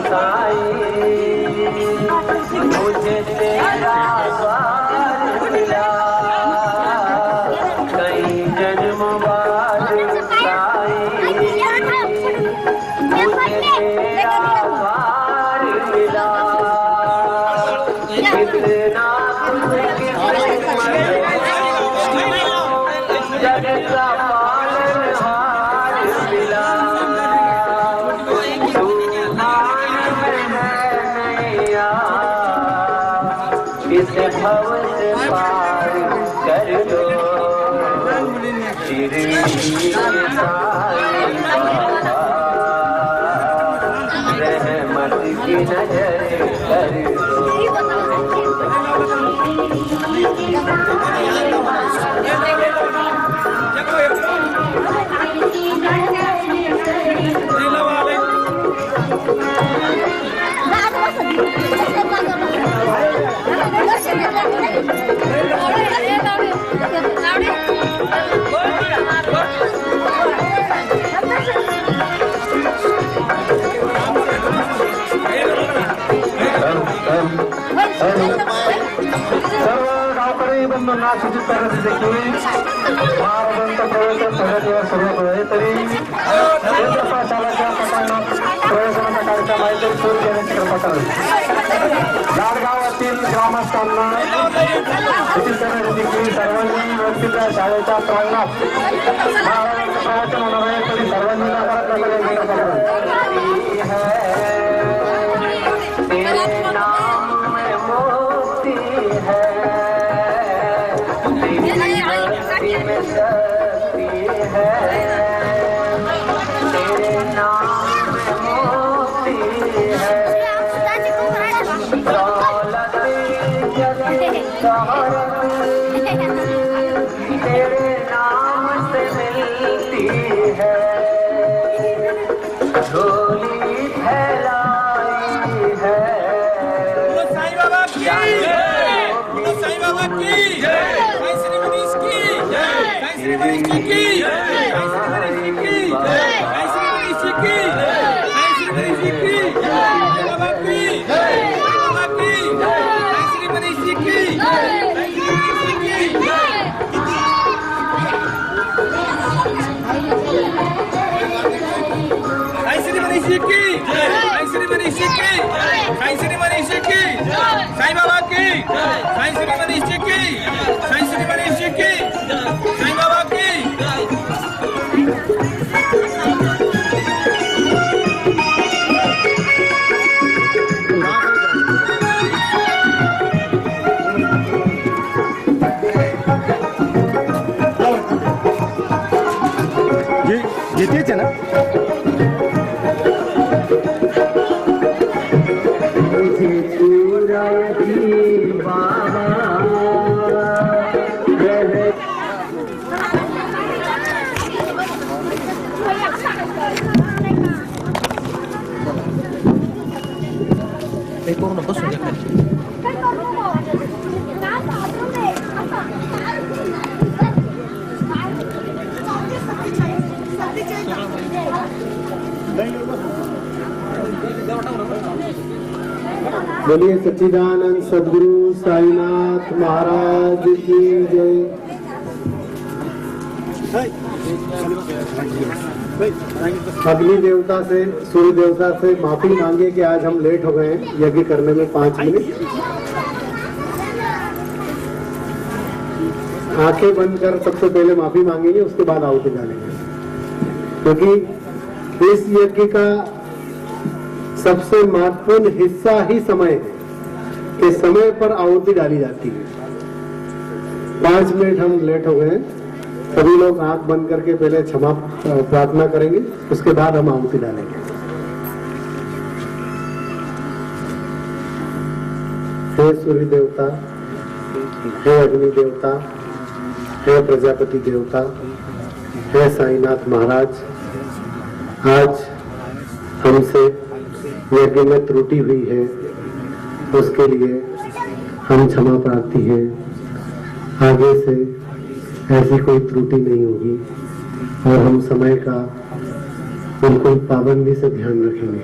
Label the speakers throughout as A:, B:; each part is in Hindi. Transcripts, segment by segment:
A: साईं, मुझे तेरा द्वार मिला कई जन्म बाद साईं, मुझे तेरा द्वार मिला। कितना जग का पालनहार मिला, तूफान में है नैया, इस भव से पार कर दो शिरडी साईं बाबा, रहमत की नजर कर दो। बंधूंना सूचित करण्याचे देखील महाराजांचा प्रवेश सगळ्या सर्व आहे तरी केंद्र शासनाच्या प्रकरणात प्रवेशनाचा कार्यक्रम आहे तरी सुरू करण्याची कृपा करावी। लाडगावातील ग्रामस्थांना सूचित करण्याचे देखील सर्वांनी व्यक्तीच्या शाळेच्या प्रांगणात महाराजांचं प्रवचन होणार आहे तरी सर्वांनी नकारात्मक तेरे नाम से मिलती है, झोली फैलाई है।
B: साईं बाबा की जय, साईं बाबा की जय, साईं श्री मनीष की जय, साईं श्री मनीष की जय, साईं श्री मनीष की जय, साईं श्री मनीष की जय, साईं श्री मनीष की जय, बाबा की जय, बाबा की जय, साईं श्री मनीष की जय, साईं श्री मनीष की जय। साईं श्री मनीष की जय, साईं श्री मनीष की जय, साईं श्री मनीष की जय, साईं बाबा की जय, साईं श्री मनीष की जय, साईं श्री मनीष की जय, साईं बाबा की
C: येतेच आहे ना।
D: पूर्ण बसून घ्या खाली।
C: बोलिए सच्चिदानंद सदगुरु साईनाथ महाराज की जय। अग्नि देवता से, सूर्य देवता से माफी मांगे कि आज हम लेट हो गए हैं यज्ञ करने में 5 मिनट। आंखें बंद कर सबसे पहले माफी मांगेंगे, उसके बाद आहुति डालेंगे, क्योंकि इस यज्ञ का सबसे महत्वपूर्ण हिस्सा ही समय है कि समय पर आहुति डाली जाती है। 5 मिनट हम लेट हो गए हैं, सभी लोग आंख बंद करके पहले क्षमा प्रार्थना करेंगे, उसके बाद हम आहुति डालेंगे। हे सूर्य देवता, हे अग्नि देवता, हे प्रजापति देवता, हे साईनाथ महाराज, आज हमसे यज्ञ में त्रुटि हुई है, उसके लिए हम क्षमा प्रार्थी हैं। आगे से ऐसी कोई त्रुटि नहीं होगी और हम समय का बिल्कुल पाबंदी से ध्यान रखेंगे।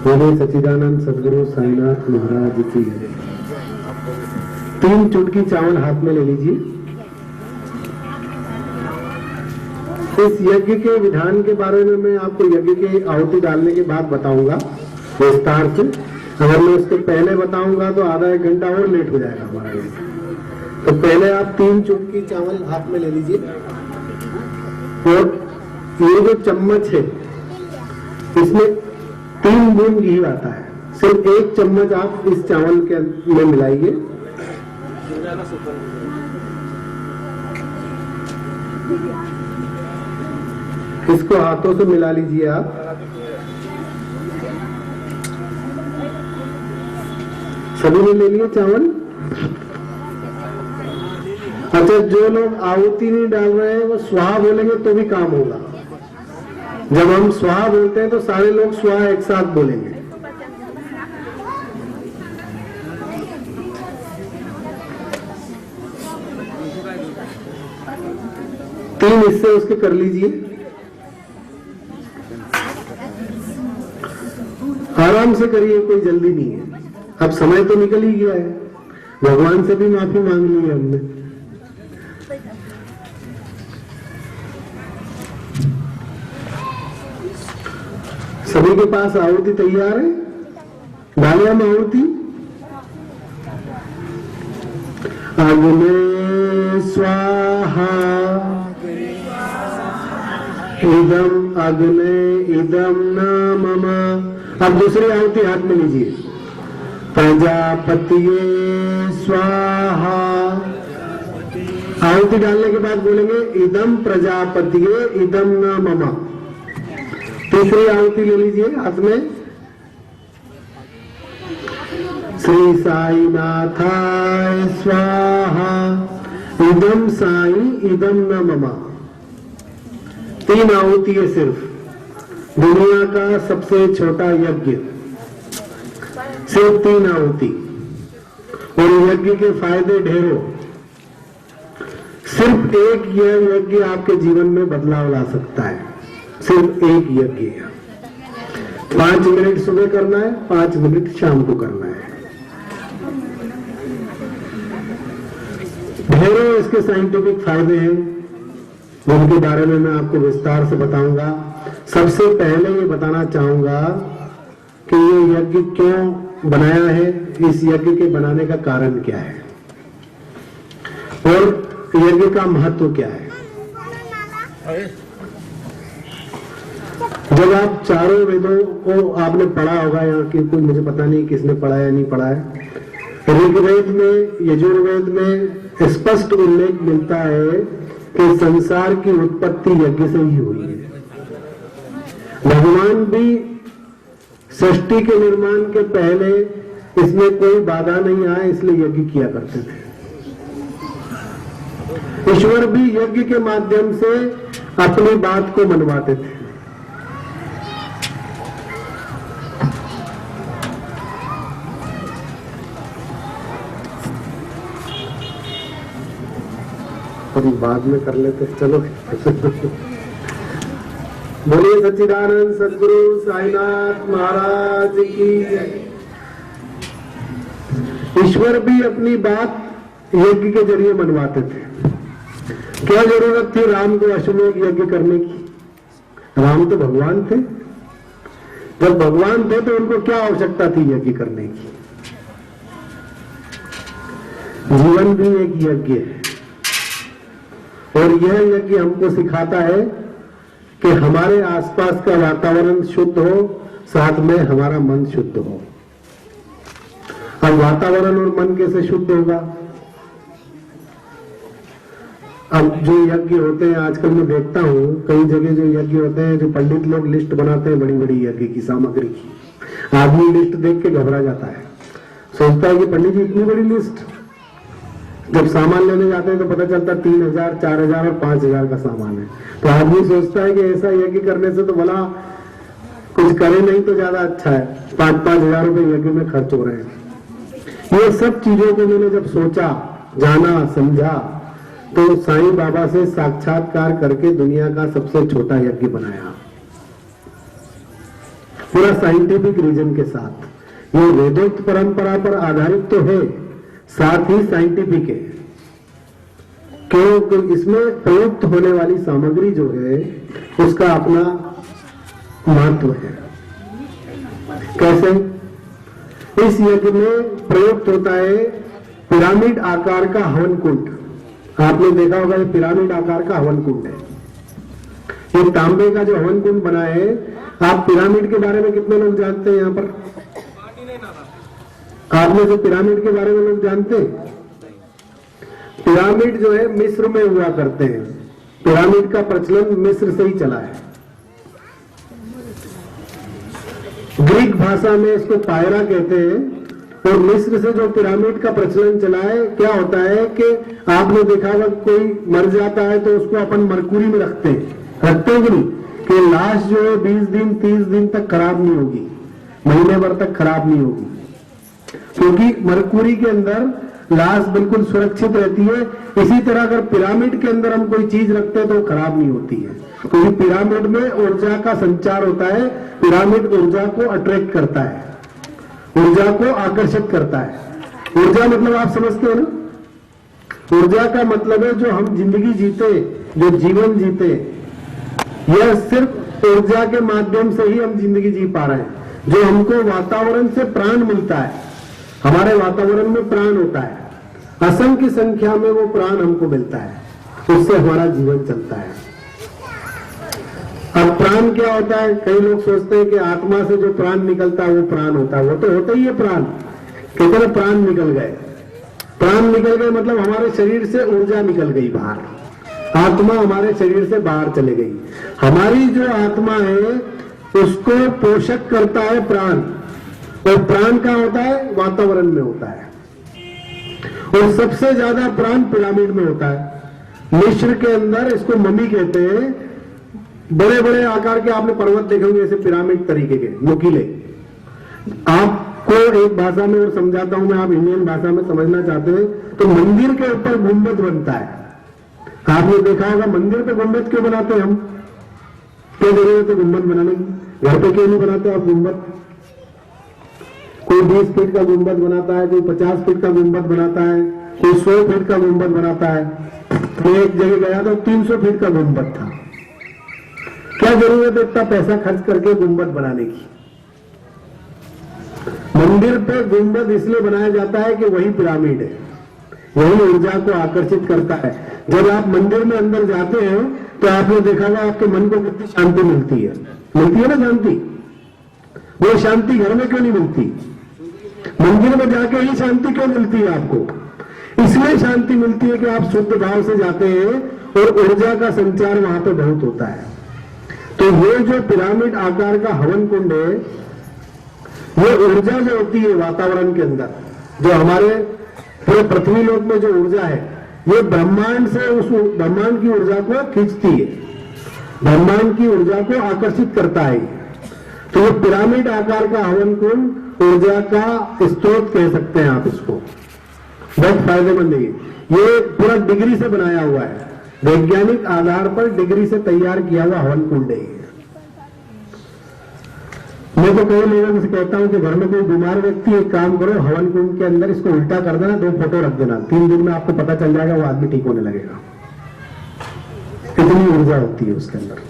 C: बोले सच्चिदानंद सदगुरु साईनाथ महाराज की जय। 3 चुटकी चावल हाथ में ले लीजिए। इस यज्ञ के विधान के बारे में मैं आपको यज्ञ की आहुति डालने के बाद बताऊंगा विस्तार से। अगर मैं उसके पहले बताऊंगा तो आधा 1 घंटा और लेट हो जाएगा हमारा यज्ञ। तो पहले आप 3 चुटकी चावल हाथ में ले लीजिए और ये जो चम्मच है इसमें 3 बूंद घी आता है। सिर्फ 1 चम्मच आप इस चावल के में मिलाइए। इसको हाथों से मिला लीजिए आप। सभी ने ले लिए चावल। अच्छा, जो लोग आहुति नहीं डाल रहे हैं वो स्वाहा बोलेंगे तो भी काम होगा। जब हम स्वाहा बोलते हैं तो सारे लोग स्वाहा एक साथ बोलेंगे। तीन हिस्से उसके कर लीजिए। आराम से करिए, कोई जल्दी नहीं है। अब समय तो निकल ही गया है। भगवान से भी माफी मांग ली है हमने। सभी के पास आहुति तैयार है। डालिए हम आहुति। अग्ने स्वाहा इदम अग्ने इदम न मम। अब दूसरी आहुति हाथ में लीजिए। प्रजापतिये स्वाहा। आहुति डालने के बाद बोलेंगे इदम प्रजापतिये इदम न मम। तीसरी आहुति ले लीजिए हाथ में। श्री साई नाथाय स्वाहा इदम साई इदम न मम। 3 आहुति है सिर्फ। दुनिया का सबसे छोटा यज्ञ, सिर्फ 3 आहुति। और यज्ञ के फायदे ढेरों। सिर्फ एक यह यज्ञ आपके जीवन में बदलाव ला सकता है। सिर्फ एक यज्ञ। 5 मिनट सुबह करना है, 5 मिनट शाम को करना है। ढेरों इसके साइंटिफिक फायदे हैं, जिनके बारे में मैं आपको विस्तार से बताऊंगा। सबसे पहले ये बताना चाहूंगा कि ये यज्ञ क्यों बनाया है, इस यज्ञ के बनाने का कारण क्या है और यज्ञ का महत्व क्या है। जब आप चारों वेदों को आपने पढ़ा होगा, यहाँ की कोई मुझे पता नहीं किसने पढ़ा है नहीं पढ़ा है। ऋग्वेद में, यजुर्वेद में स्पष्ट उल्लेख मिलता है कि संसार की उत्पत्ति यज्ञ से ही हुई है। भगवान भी सृष्टि के निर्माण के पहले इसमें कोई बाधा नहीं आया, इसलिए यज्ञ किया करते थे। ईश्वर भी यज्ञ के माध्यम से अपनी बात को मनवाते थे। थोड़ी बाद में कर लेते, चलो। बोलिए सच्चिदानंद सदगुरु साईनाथ महाराज की। ईश्वर भी अपनी बात यज्ञ के जरिए मनवाते थे। क्या जरूरत थी राम को अश्वमेध यज्ञ करने की? राम तो भगवान थे। जब भगवान थे तो उनको क्या आवश्यकता थी यज्ञ करने की? जीवन भी एक यज्ञ है और यह यज्ञ हमको सिखाता है कि हमारे आसपास का वातावरण शुद्ध हो, साथ में हमारा मन शुद्ध हो। अब वातावरण और मन कैसे शुद्ध होगा? अब जो यज्ञ होते हैं, आजकल मैं देखता हूँ कई जगह जो यज्ञ होते हैं, जो पंडित लोग लिस्ट बनाते हैं बड़ी बड़ी यज्ञ की सामग्री की। आदमी लिस्ट देख के घबरा जाता है, सोचता है कि पंडित जी इतनी बड़ी लिस्ट। जब सामान लेने जाते हैं तो पता चलता 3000, 4000 और 5000 का सामान है। तो आदमी सोचता है कि ऐसा यज्ञ करने से तो भला कुछ करे नहीं तो ज्यादा अच्छा है। 5-5 हजार रुपए यज्ञ में खर्च हो रहे हैं। ये सब चीजों को मैंने जब सोचा, जाना, समझा, तो साईं बाबा से साक्षात्कार करके दुनिया का सबसे छोटा यज्ञ बनाया। पूरा साइंटिफिक रीजन के साथ। ये वेदोक्त परंपरा पर आधारित तो है, साथ ही साइंटिफिक है, क्योंकि इसमें प्रयुक्त होने वाली सामग्री जो है उसका अपना महत्व है। कैसे? इस यज्ञ में प्रयुक्त होता है पिरामिड आकार का हवन कुंड। आपने देखा होगा ये पिरामिड आकार का हवन कुंड है। ये तांबे का जो हवन कुंड बना है, आप पिरामिड के बारे में कितने लोग जानते हैं यहाँ पर? आप में से पिरामिड के बारे में लोग जानते हैं? पिरामिड जो है मिस्र में हुआ करते हैं। पिरामिड का प्रचलन मिस्र से ही चला है। ग्रीक भाषा में इसको पायरा कहते हैं और मिस्र से जो पिरामिड का प्रचलन चला है, क्या होता है कि आपने देखा होगा कोई मर जाता है तो उसको अपन मरकुरी में रखते हैं कि नहीं, कि लाश जो है 20 दिन 30 दिन तक खराब नहीं होगी, महीने भर तक खराब नहीं होगी, क्योंकि मरकुरी के अंदर लाश बिल्कुल सुरक्षित रहती है। इसी तरह अगर पिरामिड के अंदर हम कोई चीज रखते हैं तो खराब नहीं होती है, क्योंकि पिरामिड में ऊर्जा का संचार होता है। पिरामिड ऊर्जा को अट्रैक्ट करता है, ऊर्जा को आकर्षित करता है। ऊर्जा मतलब आप समझते हो ना? ऊर्जा का मतलब है जो हम जिंदगी जीते, जो जीवन जीते, यह सिर्फ ऊर्जा के माध्यम से ही हम जिंदगी जी पा रहे हैं। जो हमको वातावरण से प्राण मिलता है, हमारे वातावरण में प्राण होता है, असंख्य संख्या में वो प्राण हमको मिलता है, उससे हमारा जीवन चलता है। अब प्राण क्या होता है? कई लोग सोचते हैं कि आत्मा से जो प्राण निकलता है वो प्राण होता है। वो तो होता ही है प्राण, कहते हैं प्राण निकल गए। प्राण निकल गए मतलब हमारे शरीर से ऊर्जा निकल गई बाहर, आत्मा हमारे शरीर से बाहर चले गई। हमारी जो आत्मा है उसको पोषक करता है प्राण, और प्राण कहाँ होता है? वातावरण में होता है। और सबसे ज्यादा प्राण पिरामिड में होता है। मिस्र के अंदर इसको मम्मी कहते हैं। बड़े बड़े आकार के आपने पर्वत देखे होंगे ऐसे पिरामिड तरीके के, नुकीले। आपको एक भाषा में और समझाता हूं मैं, आप इंडियन भाषा में समझना चाहते हैं तो मंदिर के ऊपर गुंबद बनता है। आपने देखा होगा मंदिर पे गुंबद क्यों बनाते हैं हम? क्या जरूरत है गुंबद बनाने की? घर पे क्यों नहीं बनाते आप गुंबद? कोई 20 फीट का गुंबद बनाता है, कोई 50 फीट का गुंबद बनाता है, कोई 100 फीट का गुंबद बनाता है। मैं एक जगह गया था 300 फीट का गुंबद था। क्या जरूरत है इतना पैसा खर्च करके गुंबद बनाने की? मंदिर पे गुंबद इसलिए बनाया जाता है कि वही पिरामिड है, वही ऊर्जा को आकर्षित करता है। जब आप मंदिर में अंदर जाते हैं तो आपने देखा होगा आपके मन को कितनी शांति मिलती है ना शांति। वो शांति घर में क्यों नहीं मिलती? मंदिर में जाके ही शांति क्यों मिलती है आपको? इसलिए शांति मिलती है कि आप शुद्ध भाव से जाते हैं और ऊर्जा का संचार वहां पे बहुत होता है। तो ये जो पिरामिड आकार का हवन कुंड है, ये ऊर्जा जो होती है वातावरण के अंदर, जो हमारे पूरे पृथ्वी लोक में जो ऊर्जा है, ये ब्रह्मांड से उस ब्रह्मांड की ऊर्जा को खींचती है, ब्रह्मांड की ऊर्जा को आकर्षित करता है। तो ये पिरामिड आकार का हवन कुंड ऊर्जा का स्रोत कह सकते हैं आप इसको। बहुत फायदेमंद है। ये पूरा डिग्री से बनाया हुआ है, वैज्ञानिक आधार पर डिग्री से तैयार किया हुआ हवन कुंड है। मैं तो कई लोगों से कहता हूं कि घर में कोई बीमार व्यक्ति, एक काम करो, हवन कुंड के अंदर इसको उल्टा कर देना, 2 फोटो रख देना, 3 दिन में आपको पता चल जाएगा वो आदमी ठीक होने लगेगा। कितनी ऊर्जा होती है उसके अंदर।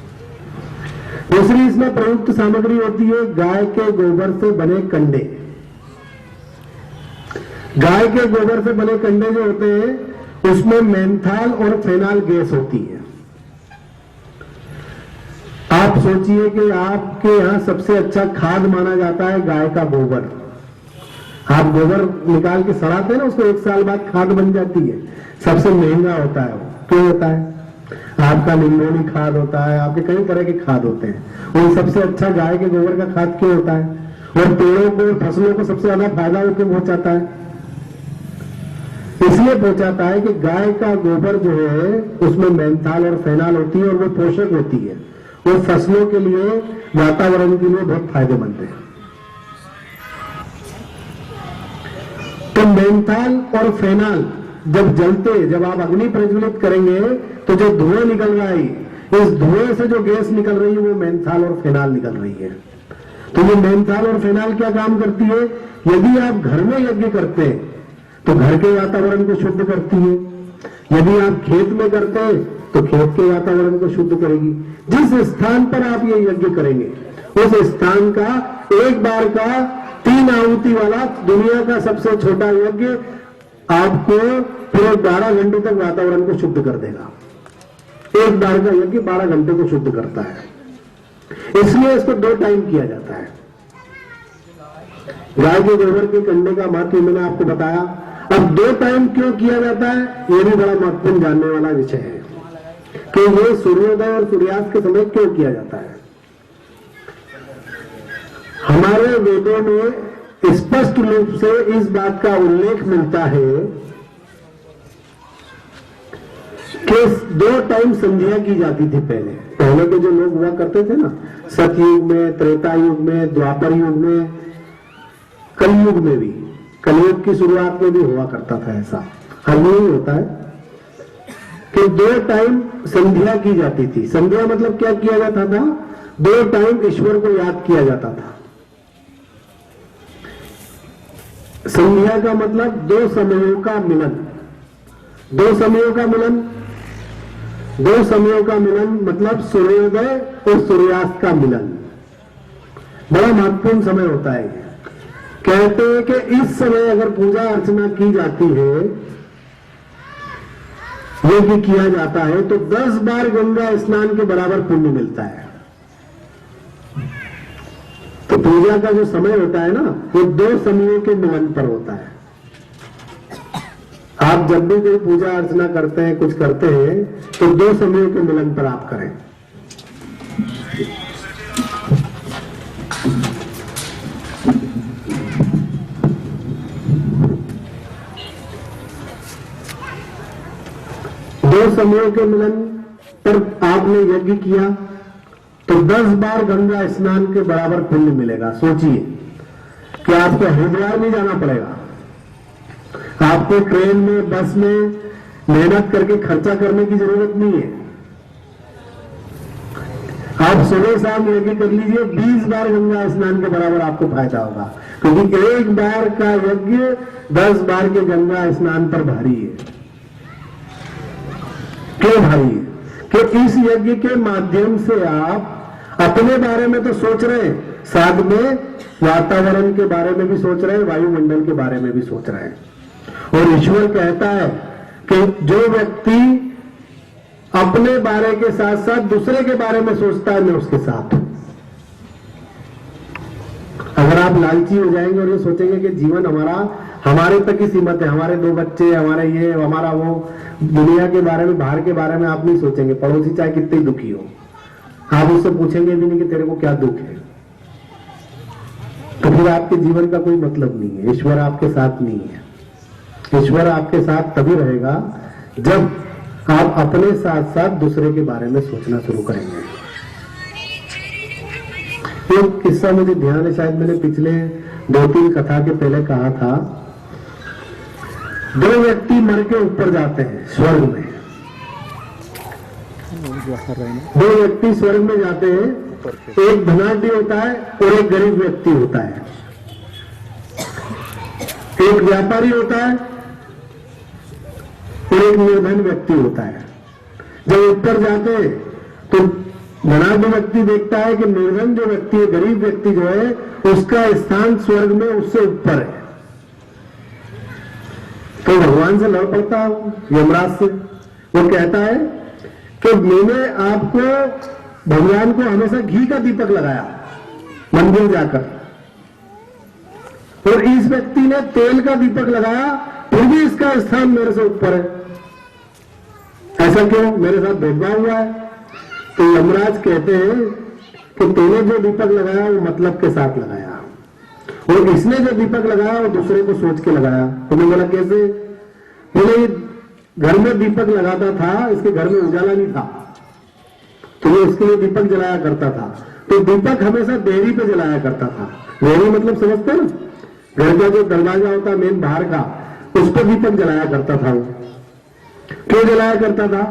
C: दूसरी इसमें प्रयुक्त सामग्री होती है गाय के गोबर से बने कंडे। गाय के गोबर से बने कंडे जो होते हैं उसमें मेंथाल और फेनाल गैस होती है। आप सोचिए कि आपके यहां सबसे अच्छा खाद माना जाता है गाय का गोबर। आप गोबर निकाल के सड़ाते हैं ना, उसको 1 साल बाद खाद बन जाती है। सबसे महंगा होता है वो। क्यों होता है? आपका निम्नोनी खाद होता है, आपके कई तरह के खाद होते हैं। और सबसे अच्छा गाय के गोबर का खाद क्यों होता है? और पेड़ों को, फसलों को सबसे ज्यादा फायदा क्यों पहुंचाता है? इसलिए पहुंचाता है कि गाय का गोबर जो है उसमें मेंथाल और फेनाल होती है और वो पोषक होती है, वो फसलों के लिए, वातावरण के लिए बहुत फायदेमंद है। तो मेंथाल और फेनाल जब जलते, जब आप अग्नि प्रज्वलित करेंगे तो जो धुआं निकल रहा है, इस धुएं से जो गैस निकल रही है वो मेंथाल और फेनाल निकल रही है। तो ये मेंथॉल और फेनॉल क्या काम करती है? यदि आप घर में यज्ञ करते हैं तो घर के वातावरण को शुद्ध करती है, यदि आप खेत में करते हैं तो खेत के वातावरण को शुद्ध करेगी। जिस स्थान पर आप ये यज्ञ करेंगे उस स्थान का एक बार का 3 आहुति वाला दुनिया का सबसे छोटा यज्ञ आपको पूरे 12 घंटे तक वातावरण को शुद्ध कर देगा। एक बार का यज्ञ 12 घंटे को शुद्ध करता है, इसलिए इसको 2 टाइम किया जाता है। गाय के गोबर के कंडे का महत्व मैंने आपको बताया। अब 2 टाइम क्यों किया जाता है, यह भी बड़ा महत्वपूर्ण जानने वाला विषय है कि ये सूर्योदय और सूर्यास्त के समय क्यों किया जाता है। हमारे वेदों में स्पष्ट रूप से इस बात का उल्लेख मिलता है कि 2 टाइम संध्या की जाती थी। पहले के जो लोग हुआ करते थे ना, सतयुग में, त्रेता युग में, द्वापर युग में, कलयुग में भी, कलयुग की शुरुआत में भी हुआ करता था ऐसा। हर नहीं होता है कि 2 टाइम संध्या की जाती थी। संध्या मतलब क्या किया जाता था? 2 टाइम ईश्वर को याद किया जाता था। संध्या का मतलब 2 समयों का मिलन। 2 समयों का मिलन, 2 समयों का मिलन मतलब सूर्योदय और सूर्यास्त का मिलन। बड़ा महत्वपूर्ण समय होता है। कहते हैं कि इस समय अगर पूजा अर्चना की जाती है, यज्ञ किया जाता है, तो 10 बार गंगा स्नान के बराबर पुण्य मिलता है। तो पूजा का जो समय होता है ना, वो 2 समयों के मिलन पर होता है। आप जब भी कोई पूजा अर्चना करते हैं, कुछ करते हैं, तो 2 समयों के मिलन पर आप करें। दो समयों के मिलन पर आपने यज्ञ किया तो 10 बार गंगा स्नान के बराबर पुण्य मिलेगा। सोचिए कि आपको हरिद्वार नहीं जाना पड़ेगा, आपको ट्रेन में, बस में मेहनत करके खर्चा करने की जरूरत नहीं है। आप सुबह शाम यज्ञ कर लीजिए, 20 बार गंगा स्नान के बराबर आपको फायदा होगा, क्योंकि एक बार का यज्ञ 10 बार के गंगा स्नान पर भारी है। क्यों भाई? कि इस यज्ञ के माध्यम से आप अपने बारे में तो सोच रहे हैं, साथ में वातावरण के बारे में भी सोच रहे हैं, वायुमंडल के बारे में भी सोच रहे हैं। और ईश्वर कहता है कि जो व्यक्ति अपने बारे के साथ साथ दूसरे के बारे में सोचता है, मैं उसके साथ हूं। अगर आप लालची हो जाएंगे और ये सोचेंगे कि जीवन हमारे तक ही सीमित है, हमारे 2 बच्चे, हमारे ये, हमारा वो, दुनिया के बारे में, बाहर के बारे में आप नहीं सोचेंगे, पड़ोसी चाहे कितने दुखी हो, आप उससे पूछेंगे भी नहीं कि तेरे को क्या दुख है, तो फिर आपके जीवन का कोई मतलब नहीं है। ईश्वर आपके साथ नहीं है। ईश्वर आपके साथ तभी रहेगा जब आप अपने साथ साथ दूसरे के बारे में सोचना शुरू करेंगे। एक किस्सा मुझे ध्यान है, शायद मैंने पिछले 2-3 कथा के पहले कहा था। 2 व्यक्ति मर के ऊपर जाते हैं स्वर्ग में। 2 व्यक्ति स्वर्ग में जाते हैं, एक धनाढ्य होता है और एक गरीब व्यक्ति होता है। एक व्यापारी होता है और एक निर्धन व्यक्ति होता है। जब ऊपर जाते हैं तो धनाढ्य व्यक्ति देखता है कि निर्धन जो व्यक्ति है, गरीब व्यक्ति जो है, उसका स्थान स्वर्ग में उससे ऊपर है। तो भगवान से लड़ पड़ता है, यमराज से। वो कहता है कि मैंने आपको, भगवान को हमेशा घी का दीपक लगाया मंदिर जाकर, और इस व्यक्ति ने तेल का दीपक लगाया, फिर भी इसका स्थान मेरे से ऊपर है। ऐसा क्यों? मेरे साथ भेदभाव हुआ है। तो यमराज कहते हैं कि तूने जो दीपक लगाया वो मतलब के साथ लगाया, और इसने जो दीपक लगाया वो दूसरे को सोच के लगाया। तुमने बोला कैसे? बोले घर में दीपक लगाता था, इसके घर में उजाला नहीं था, तो ये उसके लिए दीपक जलाया करता था। तो दीपक हमेशा देहरी पे जलाया करता था। देहरी मतलब समझते हैं ना, घर का जो दरवाजा होता है मेन बाहर का, उस पर दीपक जलाया करता था। वो क्यों जलाया करता था?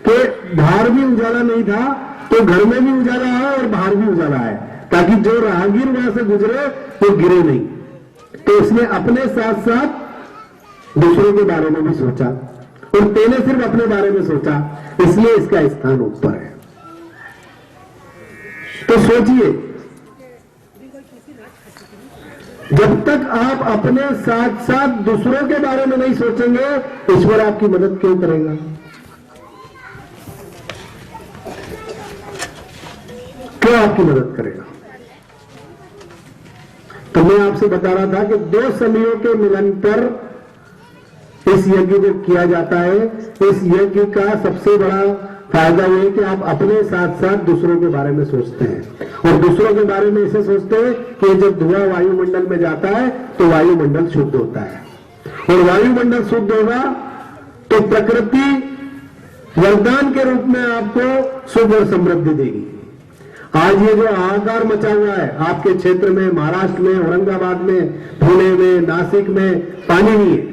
C: कि बाहर भी उजाला नहीं था तो घर में भी उजाला है और बाहर भी उजाला है, ताकि जो राहगीर वहां से गुजरे वो गिरे नहीं। तो उसने अपने साथ साथ दूसरों के बारे में भी सोचा, और तेने सिर्फ अपने बारे में सोचा, इसलिए इसका स्थान ऊपर है। तो सोचिए, जब तक आप अपने साथ साथ दूसरों के बारे में नहीं सोचेंगे, ईश्वर आपकी मदद क्यों करेगा? क्यों आपकी मदद करेगा? तो मैं आपसे बता रहा था कि दो समयों के मिलन पर इस यज्ञ को किया जाता है। इस यज्ञ का सबसे बड़ा फायदा यह है कि आप अपने साथ साथ दूसरों के बारे में सोचते हैं, और दूसरों के बारे में ऐसे सोचते हैं कि जब धुआं वायुमंडल में जाता है तो वायुमंडल शुद्ध होता है, और वायुमंडल शुद्ध होगा तो प्रकृति वरदान के रूप में आपको सुख और समृद्धि देगी। आज ये जो हाहाकार मचा हुआ है आपके क्षेत्र में, महाराष्ट्र में, औरंगाबाद में, पुणे में, नासिक में, पानी नहीं है।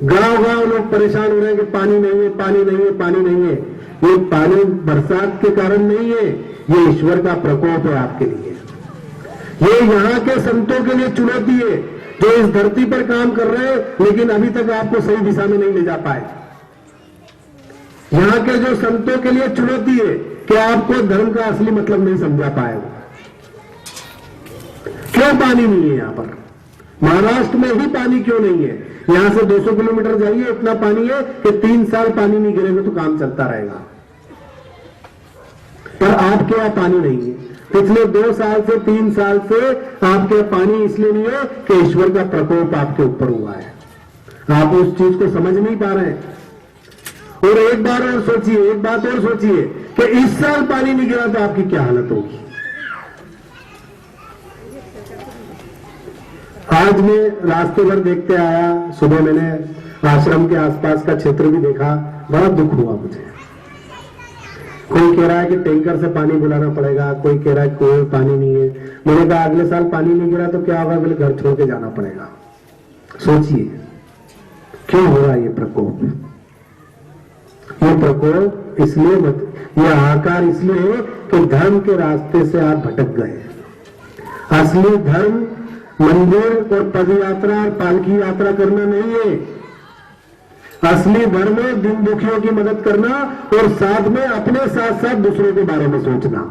C: गांव गांव लोग परेशान हो रहे हैं कि पानी नहीं है, पानी नहीं है, पानी नहीं है। ये पानी बरसात के कारण नहीं है, ये ईश्वर का प्रकोप है आपके लिए। ये यहाँ के संतों के लिए चुनौती है जो इस धरती पर काम कर रहे हैं, लेकिन अभी तक आपको सही दिशा में नहीं ले जा पाए। यहाँ के जो संतों के लिए चुनौती है कि आपको धर्म का असली मतलब नहीं समझा पाए। क्यों पानी नहीं है यहाँ पर? महाराष्ट्र में ही पानी क्यों नहीं है? यहां से 200 किलोमीटर जाइए, इतना पानी है कि 3 साल पानी नहीं गिरेगा तो काम चलता रहेगा। पर आपके यहां पानी नहीं है। पिछले 2 साल से 3 साल से आपके पानी इसलिए नहीं है कि ईश्वर का प्रकोप आपके ऊपर हुआ है। आप उस चीज को समझ नहीं पा रहे हैं। और एक बात और सोचिए कि इस साल पानी नहीं गिरा तो आपकी क्या हालत होगी। आज मैं रास्ते भर देखते आया, सुबह मैंने आश्रम के आसपास का क्षेत्र भी देखा, बड़ा दुख हुआ मुझे। कोई कह रहा है कि टैंकर से पानी बुलाना पड़ेगा, कोई कह रहा है कोई पानी नहीं है। मैंने कहा अगले साल पानी नहीं गिरा तो क्या होगा, अगले घर छोड़ के जाना पड़ेगा। सोचिए क्यों हो रहा है ये प्रकोप? ये प्रकोप इसलिए ये हाहाकार इसलिए है कि धर्म के रास्ते से आप भटक गए। असली धर्म मंदिर और पद यात्रा और पालकी यात्रा करना नहीं है। असली धर्म है दिन दुखियों की मदद करना, और साथ में अपने साथ साथ दूसरों के बारे में सोचना।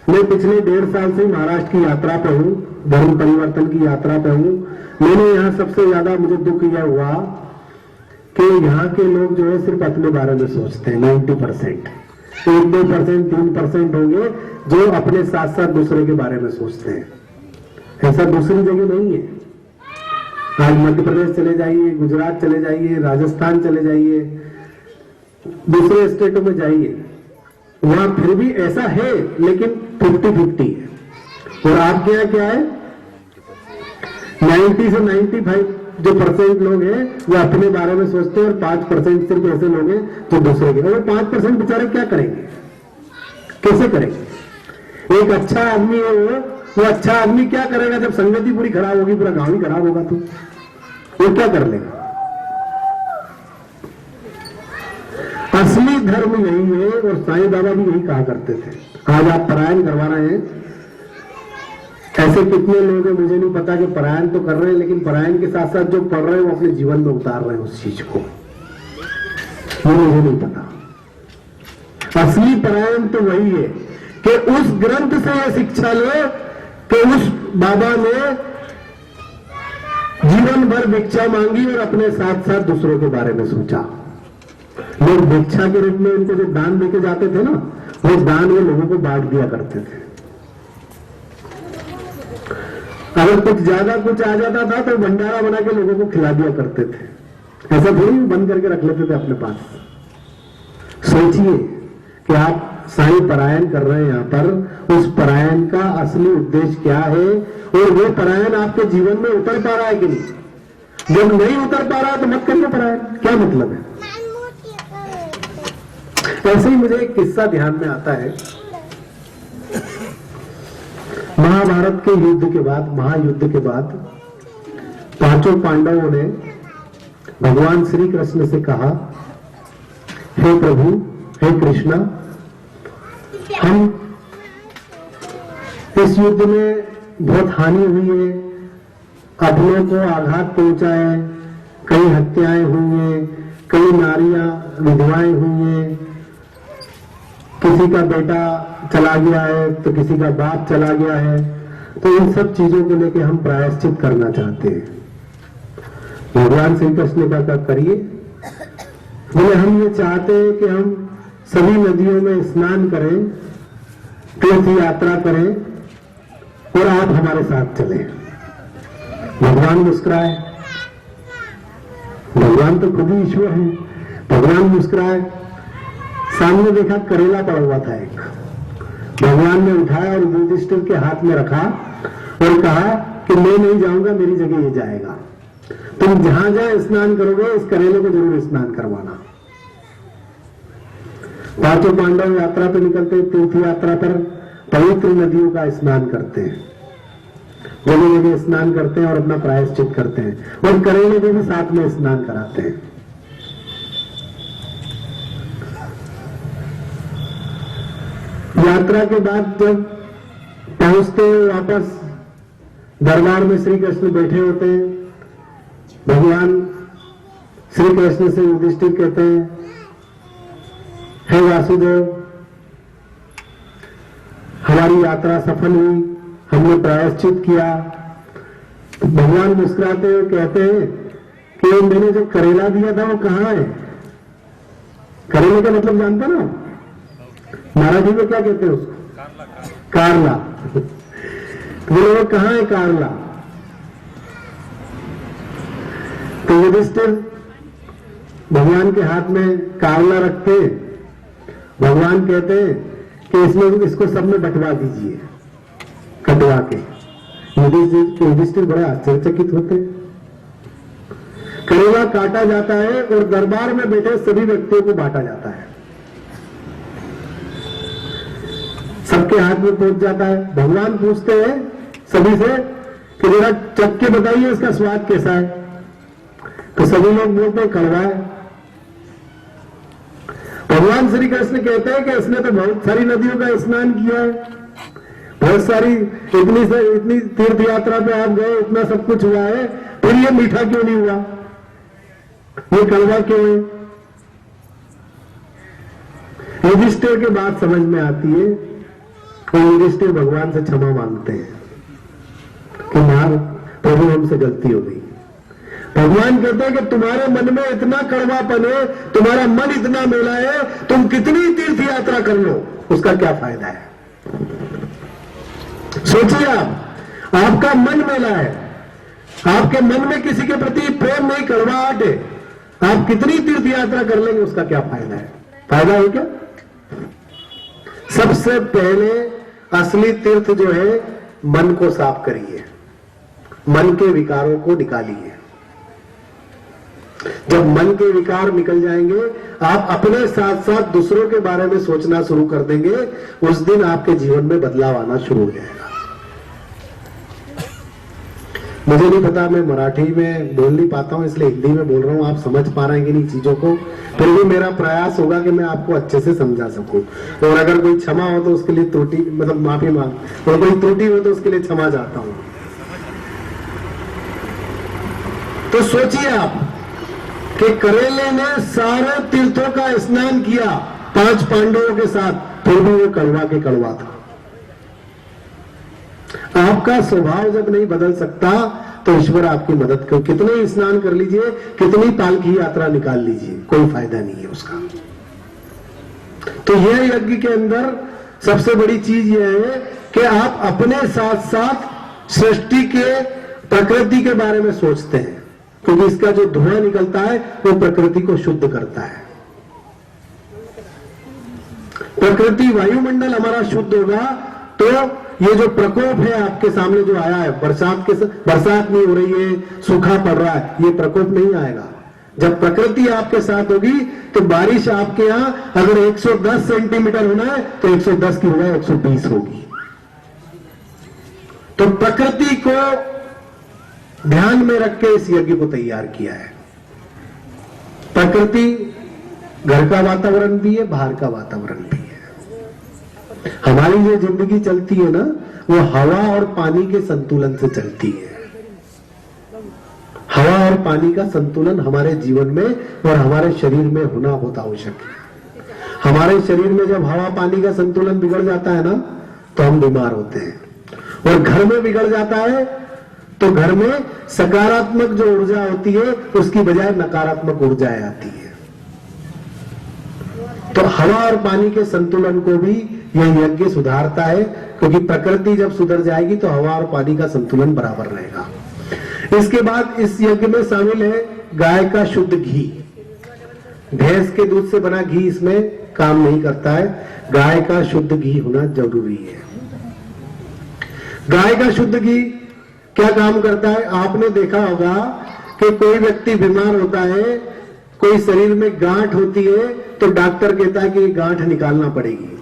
C: मैं पिछले 1.5 साल से महाराष्ट्र की यात्रा पे हूं, धर्म परिवर्तन की यात्रा पे हूं। मैंने यहाँ सबसे ज्यादा मुझे दुख यह हुआ कि यहाँ के लोग जो है सिर्फ अपने बारे में सोचते हैं। 90%, 1-2%, 3% होंगे जो अपने साथ साथ दूसरे के बारे में सोचते हैं। ऐसा दूसरी जगह नहीं है। आज मध्य प्रदेश चले जाइए, गुजरात चले जाइए, राजस्थान चले जाइए, दूसरे स्टेटों में जाइए, वहां फिर भी ऐसा है, लेकिन 50-50 है। और आपके यहाँ क्या है? 90 से 95% लोग हैं वो अपने बारे में सोचते हैं, और 5% सिर्फ ऐसे लोग हैं जो दूसरे के। और 5% बेचारे क्या करेंगे, कैसे करेंगे? एक अच्छा आदमी है वो अच्छा आदमी क्या करेगा जब संगति पूरी खराब होगी, पूरा गांव ही खराब होगा, तो वो क्या कर लेगा? असली धर्म यही है, और साईं बाबा भी यही कहा करते थे। आज आप परायण करवा रहे हैं, ऐसे कितने लोग हैं मुझे नहीं पता कि परायण तो कर रहे हैं, लेकिन परायण के साथ साथ जो पढ़ रहे हैं वो अपने जीवन में उतार रहे हैं उस चीज को, वो मुझे नहीं पता। असली परायण तो वही है कि उस ग्रंथ से यह शिक्षा ले कि उस बाबा ने जीवन भर भिक्षा मांगी और अपने साथ साथ दूसरों के बारे में सोचा। लोग भिक्षा के रूप में उनको जो दान देके जाते थे ना, वो दान वो लोगों को बांट दिया करते थे। अगर कुछ ज्यादा कुछ आ जाता था तो भंडारा बना के लोगों को खिला दिया करते थे। ऐसा थोड़ी बंद करके रख लेते थे अपने पास। सोचिए कि आप साईं परायण कर रहे हैं यहाँ पर, उस परायण का असली उद्देश्य क्या है, और वो परायण आपके जीवन में उतर पा रहा है कि नहीं? जब नहीं उतर पा रहा तो मत करिए परायण, क्या मतलब है? ऐसे ही मुझे एक किस्सा ध्यान में आता है। महाभारत के युद्ध के बाद, महायुद्ध के बाद 5 पांडवों ने भगवान श्री कृष्ण से कहा, हे प्रभु, हे कृष्णा, हम इस युद्ध में बहुत हानि हुई है, अपनों को आघात पहुंचा है, कई हत्याएं हुई हैं, कई नारियां विधवाएं हुई हैं, किसी का बेटा चला गया है तो किसी का बाप चला गया है। तो इन सब चीजों को लेकर हम प्रायश्चित करना चाहते हैं। भगवान श्री कृष्ण ने कहा करिए, बोले हम ये चाहते हैं कि हम सभी नदियों में स्नान करें, तीर्थ यात्रा करें और आप हमारे साथ चलें। भगवान मुस्कुराए, भगवान तो खुद ही ईश्वर है। भगवान मुस्कुराए, सामने देखा करेला पड़ा हुआ था एक, भगवान ने उठाया और युधिष्ठिर के हाथ में रखा और कहा कि मैं नहीं जाऊंगा, मेरी जगह ये जाएगा, तुम जहां जहां स्नान करोगे इस करेले को जरूर स्नान करवाना। पांचों पांडव यात्रा पे निकलते, तीर्थ यात्रा पर पवित्र नदियों का स्नान करते हैं, जगह जगह स्नान करते हैं और अपना प्रायश्चित करते हैं, और करेले को भी साथ में स्नान कराते हैं। यात्रा के बाद जब पहुंचते हैं वापस, दरबार में श्री कृष्ण बैठे होते हैं। भगवान श्री कृष्ण से युधिष्ठिर कहते हैं, हे वासुदेव, हमारी यात्रा सफल हुई, हमने प्रायश्चित किया। भगवान मुस्कुराते हुए कहते हैं कि मैंने जो करेला दिया था वो कहाँ है? करेले का मतलब जानते ना महाराज जी, क्या कहते हैं उसको? कारला। बोले वो कहाँ है कारला? तो युधिष्ठिर भगवान के हाथ में कारला रखते, भगवान कहते हैं कि इसमें इसको सब में बंटवा दीजिए, कटवा के। युधिष्ठिर बड़े आश्चर्यचकित होते। करेला काटा जाता है और दरबार में बैठे सभी व्यक्तियों को बांटा जाता है, सबके हाथ में पहुंच जाता है। भगवान पूछते हैं सभी से कि जरा चख के बताइए इसका स्वाद कैसा है, तो सभी लोग बोलते हैं कड़वा है। भगवान श्री कृष्ण कहते हैं कि इसने तो बहुत सारी नदियों का स्नान किया है, बहुत सारी इतनी तीर्थ यात्रा पे आप गए, इतना सब कुछ हुआ है, फिर ये मीठा क्यों नहीं हुआ, ये कड़वा क्यों है? युधिष्ठिर की बात समझ में आती है और युधिष्ठिर भगवान से क्षमा मांगते हैं कि महाराज प्रभु हमसे गलती हो गई। भगवान कहते हैं कि तुम्हारे मन में इतना कड़वापन है, तुम्हारा मन इतना मेला है, तुम कितनी तीर्थ यात्रा कर लो, उसका क्या फायदा है? सोचिए, आपका मन मेला है, आपके मन में किसी के प्रति प्रेम नहीं, कड़वाहट है, आप कितनी तीर्थ यात्रा कर लेंगे, उसका क्या फायदा है? फायदा है क्या? सबसे पहले असली तीर्थ जो है, मन को साफ करिए, मन के विकारों को निकालिए। जब मन के विकार निकल जाएंगे, आप अपने साथ साथ दूसरों के बारे में सोचना शुरू कर देंगे, उस दिन आपके जीवन में बदलाव आना शुरू हो जाएगा। मुझे नहीं पता, मैं मराठी में बोल नहीं पाता हूं, इसलिए हिंदी में बोल रहा हूं, आप समझ पा रहे हैं कि नहीं चीजों को? फिर भी मेरा प्रयास होगा कि मैं आपको अच्छे से समझा सकूं, और अगर कोई क्षमा हो तो उसके लिए त्रुटि, मतलब माफी मांग, और कोई त्रुटि हो तो उसके लिए क्षमा चाहता हूं। तो सोचिए आप कि करेले ने सारे तीर्थों का स्नान किया 5 पांडवों के साथ, फिर भी वो कड़वा के कड़वा था। आपका स्वभाव जब नहीं बदल सकता तो ईश्वर आपकी मदद कर, कितने ही स्नान कर लीजिए, कितनी पालकी यात्रा निकाल लीजिए, कोई फायदा नहीं है उसका। तो यह यज्ञ के अंदर सबसे बड़ी चीज यह है कि आप अपने साथ साथ सृष्टि के, प्रकृति के बारे में सोचते हैं, क्योंकि इसका जो धुआं निकलता है वो प्रकृति को शुद्ध करता है। प्रकृति, वायुमंडल हमारा शुद्ध होगा तो ये जो प्रकोप है आपके सामने जो आया है, बरसात नहीं हो रही है, सूखा पड़ रहा है, ये प्रकोप नहीं आएगा। जब प्रकृति आपके साथ होगी तो बारिश आपके यहां अगर 110 सेंटीमीटर होना है तो 110 की बजाय 120 होगी। तो प्रकृति को ध्यान में रख के इस यज्ञ को तैयार किया है। प्रकृति घर का वातावरण भी है, बाहर का वातावरण भी है। हमारी जो जिंदगी चलती है ना, वो हवा और पानी के संतुलन से चलती है। हवा और पानी का संतुलन हमारे जीवन में और हमारे शरीर में होना बहुत आवश्यक है। हमारे शरीर में जब हवा पानी का संतुलन बिगड़ जाता है ना, तो हम बीमार होते हैं। और घर में बिगड़ जाता है तो घर में सकारात्मक जो ऊर्जा होती है उसकी बजाय नकारात्मक ऊर्जाएं आती है। तो हवा और पानी के संतुलन को भी यह यज्ञ सुधारता है, क्योंकि प्रकृति जब सुधर जाएगी तो हवा और पानी का संतुलन बराबर रहेगा। इसके बाद इस यज्ञ में शामिल है गाय का शुद्ध घी। भैंस के दूध से बना घी इसमें काम नहीं करता है, गाय का शुद्ध घी होना जरूरी है। गाय का शुद्ध घी क्या काम करता है? आपने देखा होगा कि कोई व्यक्ति बीमार होता है, कोई शरीर में गांठ होती है, तो डॉक्टर कहता है कि ये गांठ निकालना पड़ेगी।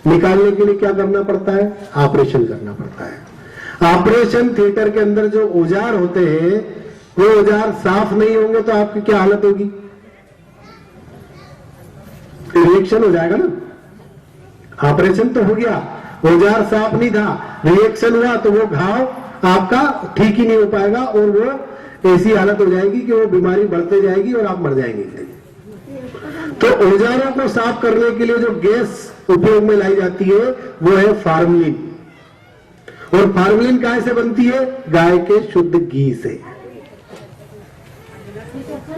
C: निकालने के लिए क्या करना पड़ता है? ऑपरेशन करना पड़ता है। ऑपरेशन थिएटर के अंदर जो औजार होते हैं वो औजार साफ नहीं होंगे तो आपकी क्या हालत होगी? रिएक्शन हो जाएगा ना। ऑपरेशन तो हो गया, औजार साफ नहीं था, रिएक्शन हुआ तो वो घाव आपका ठीक ही नहीं हो पाएगा और वो ऐसी हालत हो जाएगी कि वो बीमारी बढ़ते जाएगी और आप मर जाएंगे। तो औजारों को साफ करने के लिए जो गैस उपयोग में लाई जाती है वो है फार्मलिन। और फार्मलिन कहां से बनती है? गाय के शुद्ध घी से।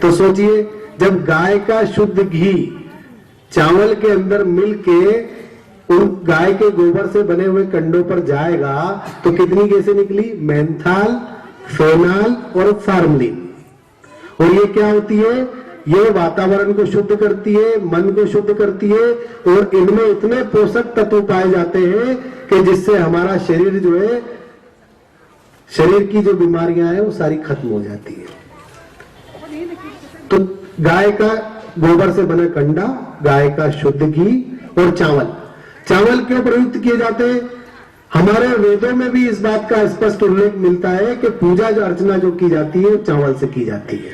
C: तो सोचिए, जब गाय का शुद्ध घी चावल के अंदर मिलके उन गाय के गोबर से बने हुए कंडों पर जाएगा तो कितनी गैसें निकली? मेंथाल, फेनॉल और फार्मलिन। और ये क्या होती है? ये वातावरण को शुद्ध करती है, मन को शुद्ध करती है, और इनमें इतने पोषक तत्व पाए जाते हैं कि जिससे हमारा शरीर जो है, शरीर की जो बीमारियां हैं वो सारी खत्म हो जाती है। तो गाय का गोबर से बना कंडा, गाय का शुद्ध घी और चावल। चावल क्यों प्रयुक्त किए जाते हैं? हमारे वेदों में भी इस बात का स्पष्ट उल्लेख मिलता है कि पूजा जो अर्चना जो की जाती है वो चावल से की जाती है।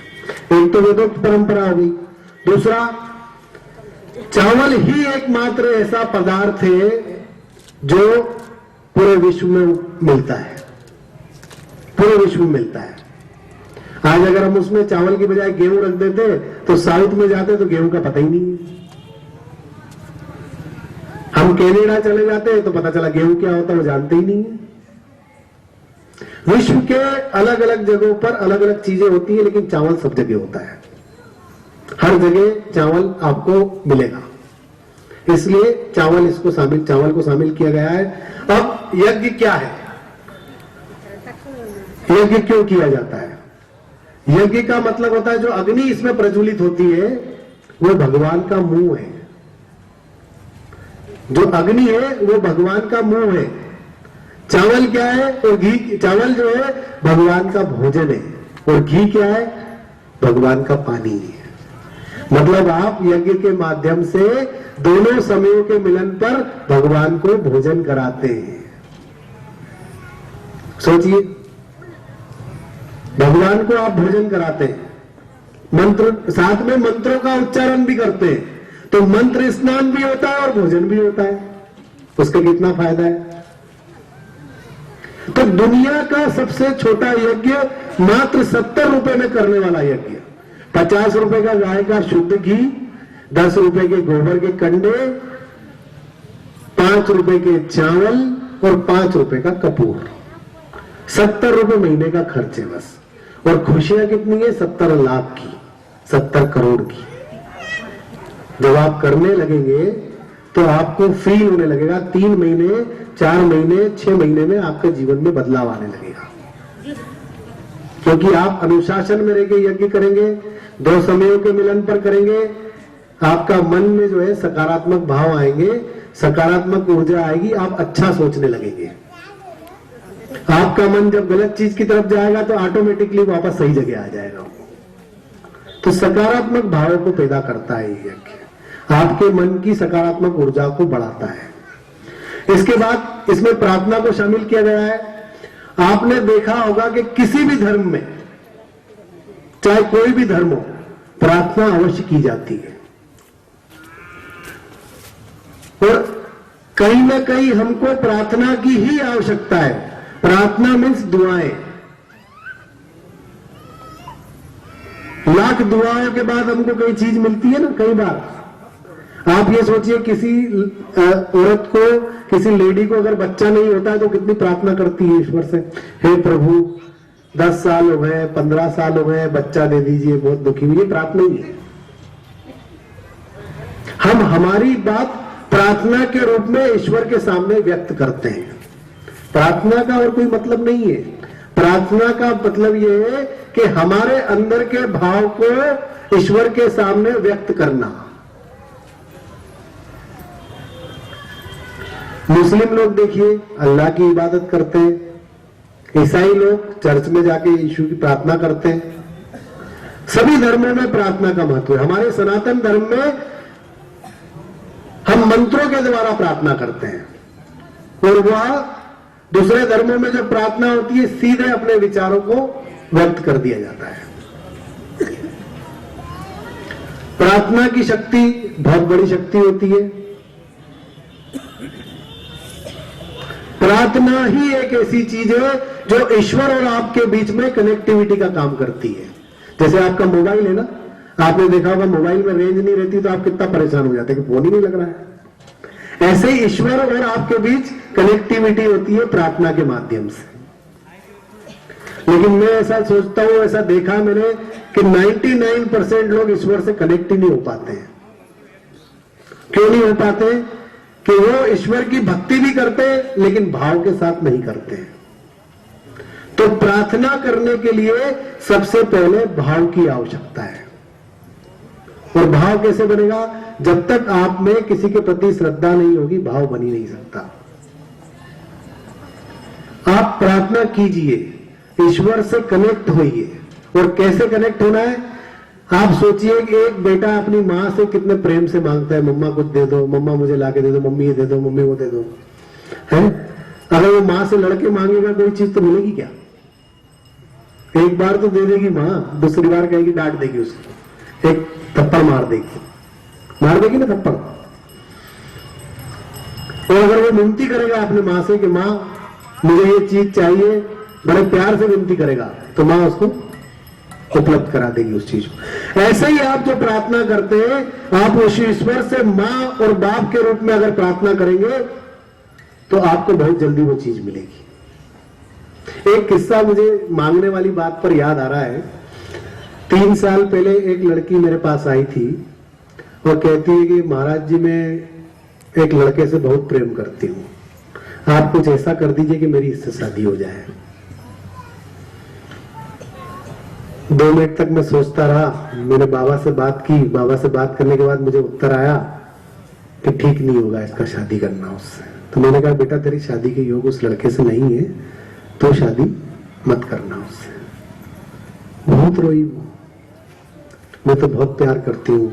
C: एक तो वेदोक्त परंपरा हो गई, दूसरा चावल ही एकमात्र ऐसा पदार्थ है जो पूरे विश्व में मिलता है, पूरे विश्व में मिलता है। आज अगर हम उसमें चावल की बजाय गेहूं रख देते तो साउथ में जाते तो गेहूं का पता ही नहीं है। हम कनाडा चले जाते हैं तो पता चला गेहूं क्या होता है वो जानते ही नहीं है। विश्व के अलग अलग जगहों पर अलग अलग चीजें होती है, लेकिन चावल सब जगह होता है। हर जगह चावल आपको मिलेगा, इसलिए चावल को शामिल किया गया है। अब यज्ञ क्या है? यज्ञ क्यों किया जाता है? यज्ञ का मतलब होता है जो अग्नि इसमें प्रज्वलित होती है वो भगवान का मुंह है। जो अग्नि है वो भगवान का मुंह है। चावल क्या है? और घी, चावल जो है भगवान का भोजन है, और घी क्या है? भगवान का पानी है। मतलब आप यज्ञ के माध्यम से दोनों समयों के मिलन पर भगवान को भोजन कराते हैं। सोचिए, भगवान को आप भोजन कराते हैं, मंत्र साथ में मंत्रों का उच्चारण भी करते हैं, तो मंत्र स्नान भी होता है और भोजन भी होता है। उसका कितना फायदा है? तो दुनिया का सबसे छोटा यज्ञ मात्र 70 रुपए में करने वाला यज्ञ, 50 रुपए का गाय का शुद्ध घी, 10 रुपए के गोबर के कंडे, 5 रुपए के चावल और 5 रुपए का कपूर। 70 रुपए महीने का खर्च है बस। और खुशियां कितनी है? 70 लाख की, 70 करोड़ की। जब आप करने लगेंगे तो आपको फील होने लगेगा। 3 महीने, 4 महीने, 6 महीने में आपके जीवन में बदलाव आने लगेगा, क्योंकि आप अनुशासन में रहकर यज्ञ करेंगे, 2 समयों के मिलन पर करेंगे। आपका मन में जो है सकारात्मक भाव आएंगे, सकारात्मक ऊर्जा आएगी, आप अच्छा सोचने लगेंगे। आपका मन जब गलत चीज की तरफ जाएगा तो ऑटोमेटिकली वापस सही जगह आ जाएगा। तो सकारात्मक भावों को पैदा करता है ये यज्ञ, आपके मन की सकारात्मक ऊर्जा को बढ़ाता है। इसके बाद इसमें प्रार्थना को शामिल किया गया है। आपने देखा होगा कि किसी भी धर्म में, चाहे कोई भी धर्म हो, प्रार्थना अवश्य की जाती है। और कहीं ना कहीं हमको प्रार्थना की ही आवश्यकता है। प्रार्थना मीन्स दुआएं। लाख दुआओं के बाद हमको कोई चीज मिलती है ना। कई बार आप ये सोचिए, किसी औरत को, किसी लेडी को अगर बच्चा नहीं होता है तो कितनी प्रार्थना करती है ईश्वर से, हे प्रभु 10 साल हो गए, 15 साल हो गए, बच्चा दे दीजिए, बहुत दुखी हुई। ये प्रार्थना ही है। हम हमारी बात प्रार्थना के रूप में ईश्वर के सामने व्यक्त करते हैं। प्रार्थना का और कोई मतलब नहीं है। प्रार्थना का मतलब यह है कि हमारे अंदर के भाव को ईश्वर के सामने व्यक्त करना। मुस्लिम लोग देखिए अल्लाह की इबादत करते हैं, ईसाई लोग चर्च में जाके यीशु की प्रार्थना करते हैं। सभी धर्मों में प्रार्थना का महत्व है। हमारे सनातन धर्म में हम मंत्रों के द्वारा प्रार्थना करते हैं, और वह दूसरे धर्मों में जब प्रार्थना होती है सीधे अपने विचारों को व्यक्त कर दिया जाता है। प्रार्थना की शक्ति बहुत बड़ी शक्ति होती है। प्रार्थना ही एक ऐसी चीज है जो ईश्वर और आपके बीच में कनेक्टिविटी का काम करती है। जैसे आपका मोबाइल है ना, आपने देखा होगा मोबाइल में रेंज नहीं रहती तो आप कितना परेशान हो जाते हैं कि फोन ही नहीं लग रहा है। ऐसे ही ईश्वर और आपके बीच कनेक्टिविटी होती है प्रार्थना के माध्यम से। लेकिन मैं ऐसा सोचता हूं, ऐसा देखा मैंने कि 99% लोग ईश्वर से कनेक्ट ही नहीं हो पाते हैं। क्यों नहीं हो पाते? कि वो ईश्वर की भक्ति भी करते हैं लेकिन भाव के साथ नहीं करते हैं। तो प्रार्थना करने के लिए सबसे पहले भाव की आवश्यकता है। और भाव कैसे बनेगा? जब तक आप में किसी के प्रति श्रद्धा नहीं होगी, भाव बन ही नहीं सकता। आप प्रार्थना कीजिए, ईश्वर से कनेक्ट होइए। और कैसे कनेक्ट होना है? आप सोचिए कि एक बेटा अपनी माँ से कितने प्रेम से मांगता है, मम्मा कुछ दे दो, मम्मा मुझे लाके दे दो, मम्मी ये दे दो, मम्मी वो दे दो, है? अगर वो माँ से लड़के मांगेगा कोई चीज तो मिलेगी क्या? एक बार तो दे देगी माँ, दूसरी बार कहेगी डांट देगी उसको, एक थप्पड़ मार देगी ना थप्पड़। और अगर वो विनती करेगा अपने माँ से कि माँ मुझे ये चीज चाहिए, बड़े प्यार से विनती करेगा तो माँ उसको उपलब्ध करा देगी उस चीज को। ऐसे ही आप जो प्रार्थना करते हैं, आप उस ईश्वर से माँ और बाप के रूप में अगर प्रार्थना करेंगे तो आपको बहुत जल्दी वो चीज मिलेगी। एक किस्सा मुझे मांगने वाली बात पर याद आ रहा है। 3 साल पहले एक लड़की मेरे पास आई थी और कहती है कि महाराज जी मैं एक लड़के से बहुत प्रेम करती हूँ, आप कुछ ऐसा कर दीजिए कि मेरी इससे शादी हो जाए। 2 मिनट तक मैं सोचता रहा। मैंने बाबा से बात की। बाबा से बात करने के बाद मुझे उत्तर आया कि ठीक नहीं होगा इसका शादी करना उससे। तो मैंने कहा बेटा तेरी शादी के योग उस लड़के से नहीं है, तो शादी मत करना उससे। बहुत रोई वो। मैं तो बहुत प्यार करती हूँ,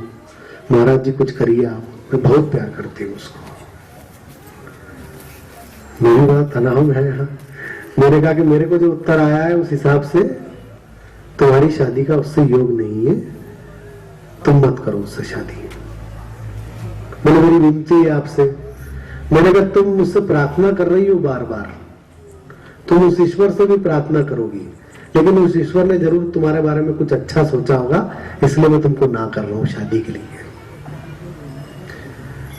C: महाराज जी कुछ करिए आप, मैं बहुत प्यार करती हूँ उसको। मेरी बात अनाम है यहाँ। मैंने कहा कि मेरे को जो उत्तर आया है उस हिसाब से तुम्हारी शादी का उससे योग नहीं है, तुम मत करो उससे शादी। मैंने मेरी विनती है आपसे, मैंने कहा तुम मुझसे प्रार्थना कर रही हो बार बार, तुम उस ईश्वर से भी प्रार्थना करोगी, लेकिन उस ईश्वर ने जरूर तुम्हारे बारे में कुछ अच्छा सोचा होगा, इसलिए मैं तुमको ना कर रहा हूं शादी के लिए।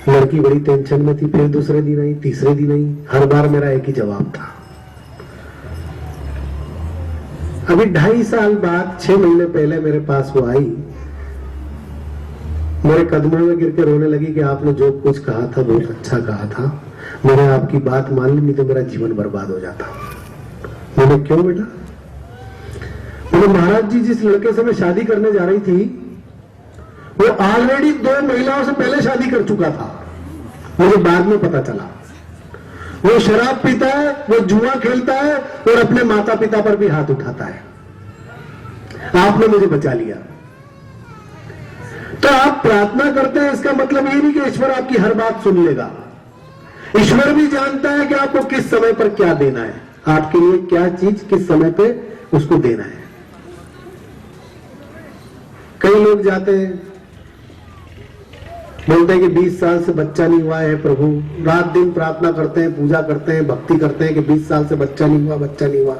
C: लड़की बड़ी टेंशन में थी। फिर दूसरे दिन आई, तीसरे दिन आई, हर बार मेरा एक ही जवाब था। अभी 2.5 साल बाद 6 महीने पहले मेरे पास वो आई, मेरे कदमों में गिर के रोने लगी कि आपने जो कुछ कहा था बहुत अच्छा कहा था, मैंने आपकी बात मान ली, नहीं तो मेरा जीवन बर्बाद हो जाता। मैंने क्यों बेटा? मैंने महाराज जी जिस लड़के से मैं शादी करने जा रही थी वो ऑलरेडी 2 महिलाओं से पहले शादी कर चुका था। मुझे बाद में पता चला वो शराब पीता है, वो जुआ खेलता है और अपने माता पिता पर भी हाथ उठाता है। आपने मुझे बचा लिया। तो आप प्रार्थना करते हैं, इसका मतलब ये नहीं कि ईश्वर आपकी हर बात सुन लेगा। ईश्वर भी जानता है कि आपको किस समय पर क्या देना है, आपके लिए क्या चीज किस समय पे उसको देना है। कई लोग जाते हैं बोलते हैं कि 20 साल से बच्चा नहीं हुआ है प्रभु, रात दिन प्रार्थना करते हैं, पूजा करते हैं, भक्ति करते हैं कि 20 साल से बच्चा नहीं हुआ, बच्चा नहीं हुआ।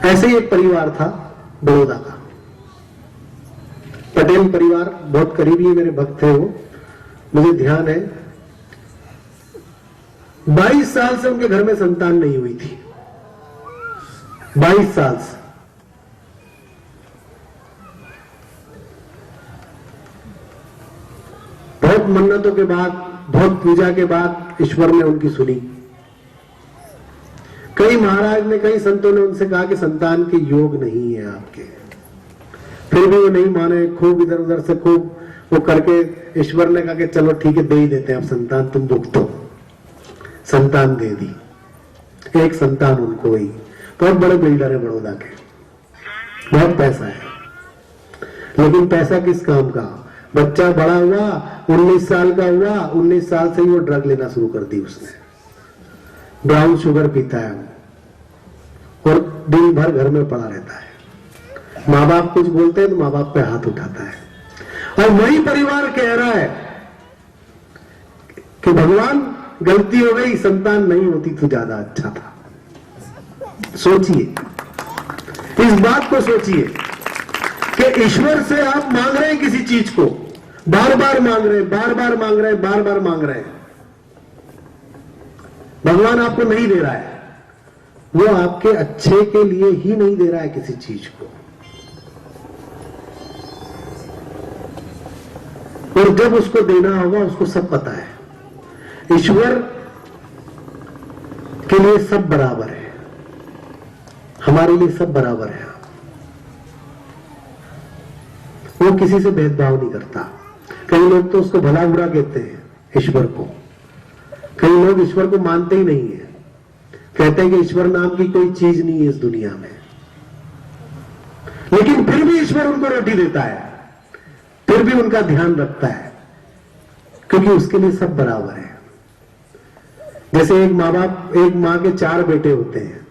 C: ऐसे ही एक परिवार था बड़ौदा का, पटेल परिवार, बहुत करीबी है, मेरे भक्त थे वो, मुझे ध्यान है। 22 साल से उनके घर में संतान नहीं हुई थी, 22 साल से। बहुत मन्नतों के बाद, बहुत पूजा के बाद ईश्वर ने उनकी सुनी। कई महाराज ने, कई संतों ने उनसे कहा कि संतान के योग नहीं है आपके, फिर भी वो नहीं माने, खूब इधर उधर से खूब वो करके ईश्वर ने कहा कि चलो ठीक है, दे ही देते हैं अब संतान, तुम भुगतो। संतान दे दी, एक संतान उनको हुई। बहुत बड़े बिल्डर है बड़ौदा के, बहुत पैसा है, लेकिन पैसा किस काम का? बच्चा बड़ा हुआ, 19 साल का हुआ, 19 साल से ही वो ड्रग लेना शुरू कर दी उसने, ब्राउन शुगर पीता है और दिन भर घर में पड़ा रहता है। माँ बाप कुछ बोलते हैं तो माँ बाप पे हाथ उठाता है, और वही परिवार कह रहा है कि भगवान गलती हो गई, संतान नहीं होती तो ज्यादा अच्छा था। सोचिए, इस बात को सोचिए कि ईश्वर से आप मांग रहे हैं किसी चीज को, बार बार मांग रहे हैं, बार बार मांग रहे हैं, बार बार मांग रहे हैं, भगवान आपको नहीं दे रहा है। वो आपके अच्छे के लिए ही नहीं दे रहा है किसी चीज को। और जब उसको देना होगा, उसको सब पता है। ईश्वर के लिए सब बराबर है, हमारे लिए सब बराबर है। वो किसी से भेदभाव नहीं करता। कई लोग तो उसको भला बुरा कहते हैं ईश्वर को, कई लोग ईश्वर को मानते ही नहीं है, कहते हैं कि ईश्वर नाम की कोई चीज नहीं है इस दुनिया में, लेकिन फिर भी ईश्वर उनको रोटी देता है, फिर भी उनका ध्यान रखता है, क्योंकि उसके लिए सब बराबर है। जैसे एक माँ बाप, एक माँ के 4 बेटे होते हैं,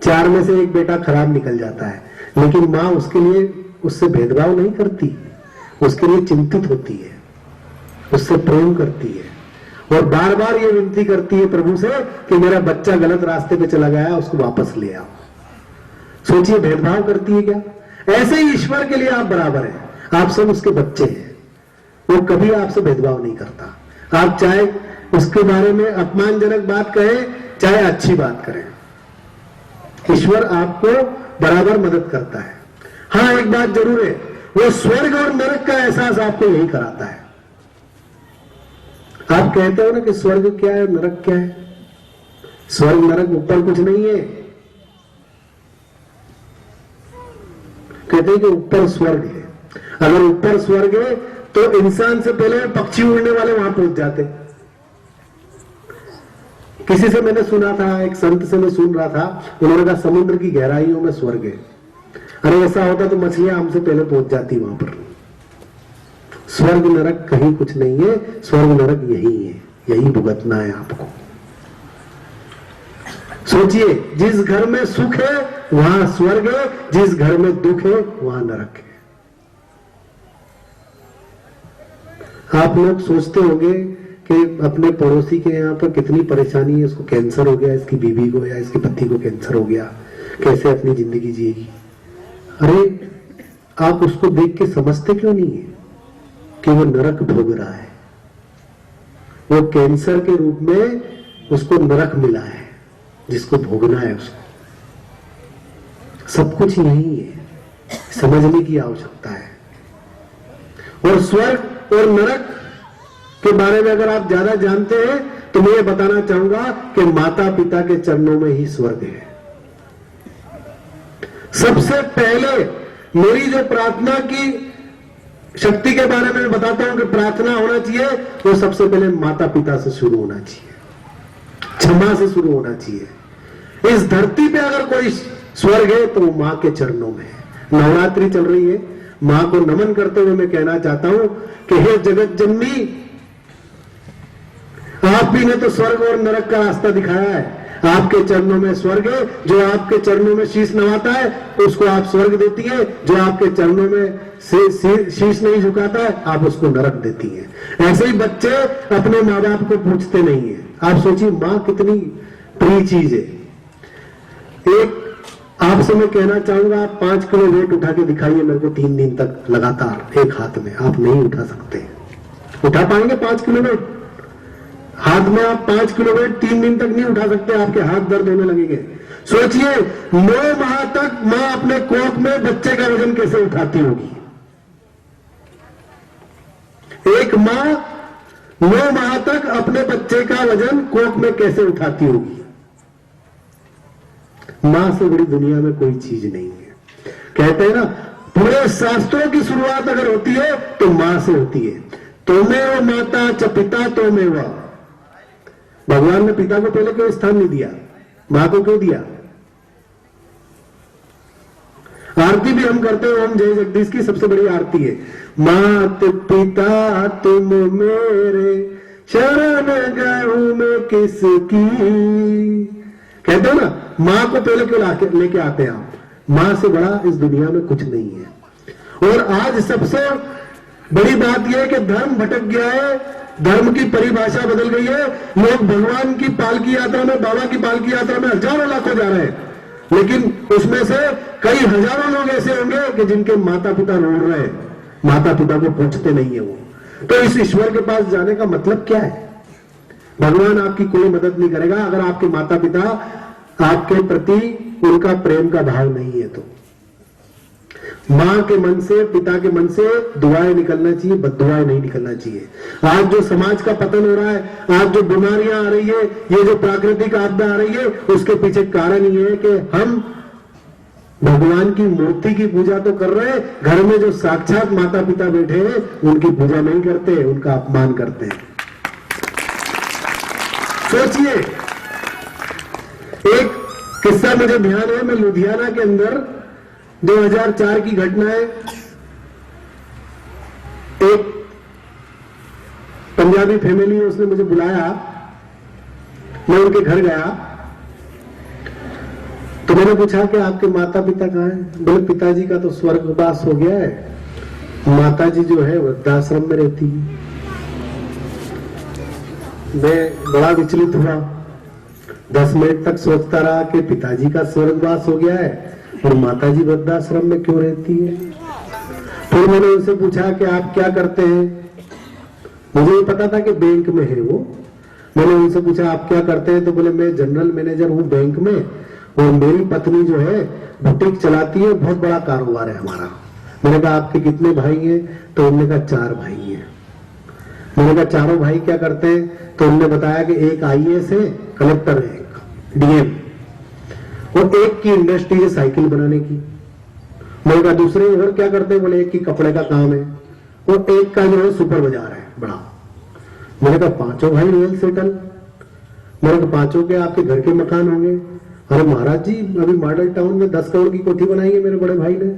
C: 4 में से एक बेटा खराब निकल जाता है, लेकिन माँ उसके लिए, उससे भेदभाव नहीं करती, उसके लिए चिंतित होती है, उससे प्रेम करती है, और बार बार ये विनती करती है प्रभु से कि मेरा बच्चा गलत रास्ते पे चला गया, उसको वापस ले आओ। सोचिए, भेदभाव करती है क्या? ऐसे ही ईश्वर के लिए आप बराबर हैं, आप सब उसके बच्चे हैं, वो कभी आपसे भेदभाव नहीं करता। आप चाहे उसके बारे में अपमानजनक बात कहें, चाहे अच्छी बात करें, ईश्वर आपको बराबर मदद करता है। हाँ, एक बात जरूर है, वो स्वर्ग और नरक का एहसास आपको यही कराता है। आप कहते हो ना कि स्वर्ग क्या है, नरक क्या है? स्वर्ग नरक ऊपर कुछ नहीं है, कहते हैं कि ऊपर स्वर्ग है। अगर ऊपर स्वर्ग है तो इंसान से पहले पक्षी उड़ने वाले वहां पहुंच जाते। किसी से मैंने सुना था, एक संत से मैं सुन रहा था, उन्होंने कहा समुद्र की गहराइयों में स्वर्ग है। अरे ऐसा होता तो मछलियां हमसे पहले पहुंच जाती वहां पर। स्वर्ग नरक कहीं कुछ नहीं है, स्वर्ग नरक यही है, यही भुगतना है आपको। सोचिए, जिस घर में सुख है वहां स्वर्ग है, जिस घर में दुख है वहां नरक है। आप लोग सोचते होंगे कि अपने पड़ोसी के यहाँ पर कितनी परेशानी है, उसको कैंसर हो गया, इसकी बीवी को या इसके पति को कैंसर हो गया, कैसे अपनी जिंदगी जिएगी। अरे आप उसको देख के समझते क्यों नहीं है कि वो नरक भोग रहा है? वो कैंसर के रूप में उसको नरक मिला है, जिसको भोगना है उसको। सब कुछ यही है, समझने की आवश्यकता है। और स्वर्ग और नरक के बारे में अगर आप ज्यादा जानते हैं तो मैं ये बताना चाहूंगा कि माता पिता के चरणों में ही स्वर्ग है। सबसे पहले मेरी जो प्रार्थना की शक्ति के बारे में मैं बताता हूं कि प्रार्थना होना चाहिए, वो सबसे पहले माता पिता से शुरू होना चाहिए, क्षमा से शुरू होना चाहिए। इस धरती पे अगर कोई स्वर्ग है तो वो मां के चरणों में है। नवरात्रि चल रही है, मां को नमन करते हुए मैं कहना चाहता हूं कि हे जगत जननी, आप ही ने तो स्वर्ग और नरक का रास्ता दिखाया है, आपके चरणों में स्वर्ग है, जो आपके चरणों में शीश नवाता है उसको आप स्वर्ग देती है, जो आपके चरणों में शीश नहीं झुकाता है आप उसको नरक देती है। ऐसे ही बच्चे अपने माँ बाप को पूछते नहीं है। आप सोचिए माँ कितनी प्रिय चीज है। एक आपसे मैं कहना चाहूंगा, आप 5 किलो वेट उठा के दिखाइए मेरे को 3 दिन तक लगातार एक हाथ में। आप नहीं उठा सकते। उठा पाएंगे 5 किलो वेट? हाथ में आप 5 किलो वेट 3 दिन तक नहीं उठा सकते, आपके हाथ दर्द होने लगेंगे। सोचिए 9 माह तक मां अपने कोख में बच्चे का वजन कैसे उठाती होगी। एक मां 9 माह तक अपने बच्चे का वजन कोख में कैसे उठाती होगी। मां से बड़ी दुनिया में कोई चीज नहीं है। कहते हैं ना, पूरे शास्त्रों की शुरुआत अगर होती है तो मां से होती है। तोमेव माता च पिता तोमेव। भगवान ने पिता को पहले क्यों स्थान नहीं दिया, मां को क्यों दिया? आरती भी हम करते हैं ओम जय जगदीश की, सबसे बड़ी आरती है मात पिता तुम मेरे शरण गहूं में किसकी। कहते हो ना, मां को पहले क्यों लेके आते हैं आप? मां से बड़ा इस दुनिया में कुछ नहीं है। और आज सबसे बड़ी बात यह है कि धर्म भटक गया है, धर्म की परिभाषा बदल गई है। लोग भगवान की पालकी यात्रा में, बाबा की पालकी यात्रा में हजारों लाखों जा रहे हैं, लेकिन उसमें से कई हजारों लोग ऐसे होंगे कि जिनके माता पिता रो रहे हैं, माता पिता को पूछते नहीं है वो। तो इस ईश्वर के पास जाने का मतलब क्या है? भगवान आपकी कोई मदद नहीं करेगा अगर आपके माता पिता आपके प्रति उनका प्रेम का भाव नहीं है। तो मां के मन से, पिता के मन से दुआएं निकलना चाहिए, बद्दुआएं नहीं निकलना चाहिए। आज जो समाज का पतन हो रहा है, आज जो बीमारियां आ रही है, ये जो प्राकृतिक आपदा आ रही है, उसके पीछे कारण ये है कि हम भगवान की मूर्ति की पूजा तो कर रहे हैं, घर में जो साक्षात माता पिता बैठे हैं उनकी पूजा नहीं करते, उनका अपमान करते हैं। सोचिए, एक किस्सा मुझे ध्यान है, मैं लुधियाना के अंदर 2004 की घटना है। एक पंजाबी फैमिली है, उसने मुझे बुलाया, मैं उनके घर गया तो मैंने पूछा कि आपके माता पिता कहाँ हैं? बोले पिताजी का तो स्वर्गवास हो गया है, माताजी जो है वृद्धाश्रम में रहती है। मैं बड़ा विचलित हुआ, 10 मिनट तक सोचता रहा कि पिताजी का स्वर्गवास हो गया है और माताजी वृद्धाश्रम में क्यों रहती है। फिर मैंने उनसे पूछा कि आप क्या करते हैं? मुझे ये पता था कि बैंक में है वो। मैंने उनसे पूछा आप क्या करते हैं? तो बोले मैं जनरल मैनेजर हूँ बैंक में, और मेरी पत्नी जो है बुटीक चलाती है, बहुत बड़ा कारोबार है हमारा। मैंने कहा आपके कितने भाई हैं? तो उन्होंने कहा 4 भाई हैं। मैंने कहा चारों भाई क्या करते हैं? तो उन्होंने बताया कि एक IAS है, कलेक्टर है, एक DM, और एक की इंडस्ट्री है साइकिल बनाने की। मैंने कहा दूसरे और क्या करते हैं? बोले एक की कपड़े का काम है, और एक का जो है सुपर बाजार है बड़ा। मैंने कहा 5 भाई रियल सेटल। मैंने कहा 5 के आपके घर के मकान होंगे? अरे महाराज जी, अभी मॉडल टाउन में 10 करोड़ की कोठी बनाई है मेरे बड़े भाई ने।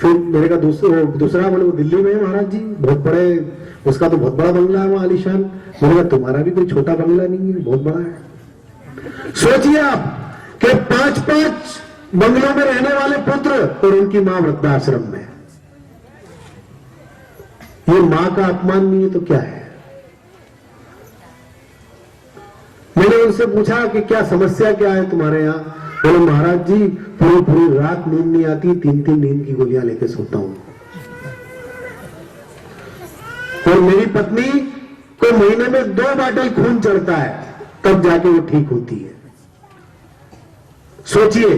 C: फिर मैंने कहा दूसरा बोले वो दिल्ली में है महाराज जी, बहुत बड़े, उसका तो बहुत बड़ा बंगला है वहां आलीशान। मैंने कहा तुम्हारा भी कोई छोटा बंगला नहीं है, बहुत बड़ा है। सोचिए आप कि 5-5 बंगलों में रहने वाले पुत्र और उनकी मां वृद्धाश्रम में। ये मां का अपमान नहीं है तो क्या है? मैंने उनसे पूछा कि क्या समस्या क्या है तुम्हारे यहाँ? बोले महाराज जी पूरी रात नींद नहीं आती, 3-3 नींद की गोलियां लेके सोता हूं, और मेरी पत्नी को महीने में 2 बाटल खून चढ़ता है, तब जाके वो ठीक होती है। सोचिए,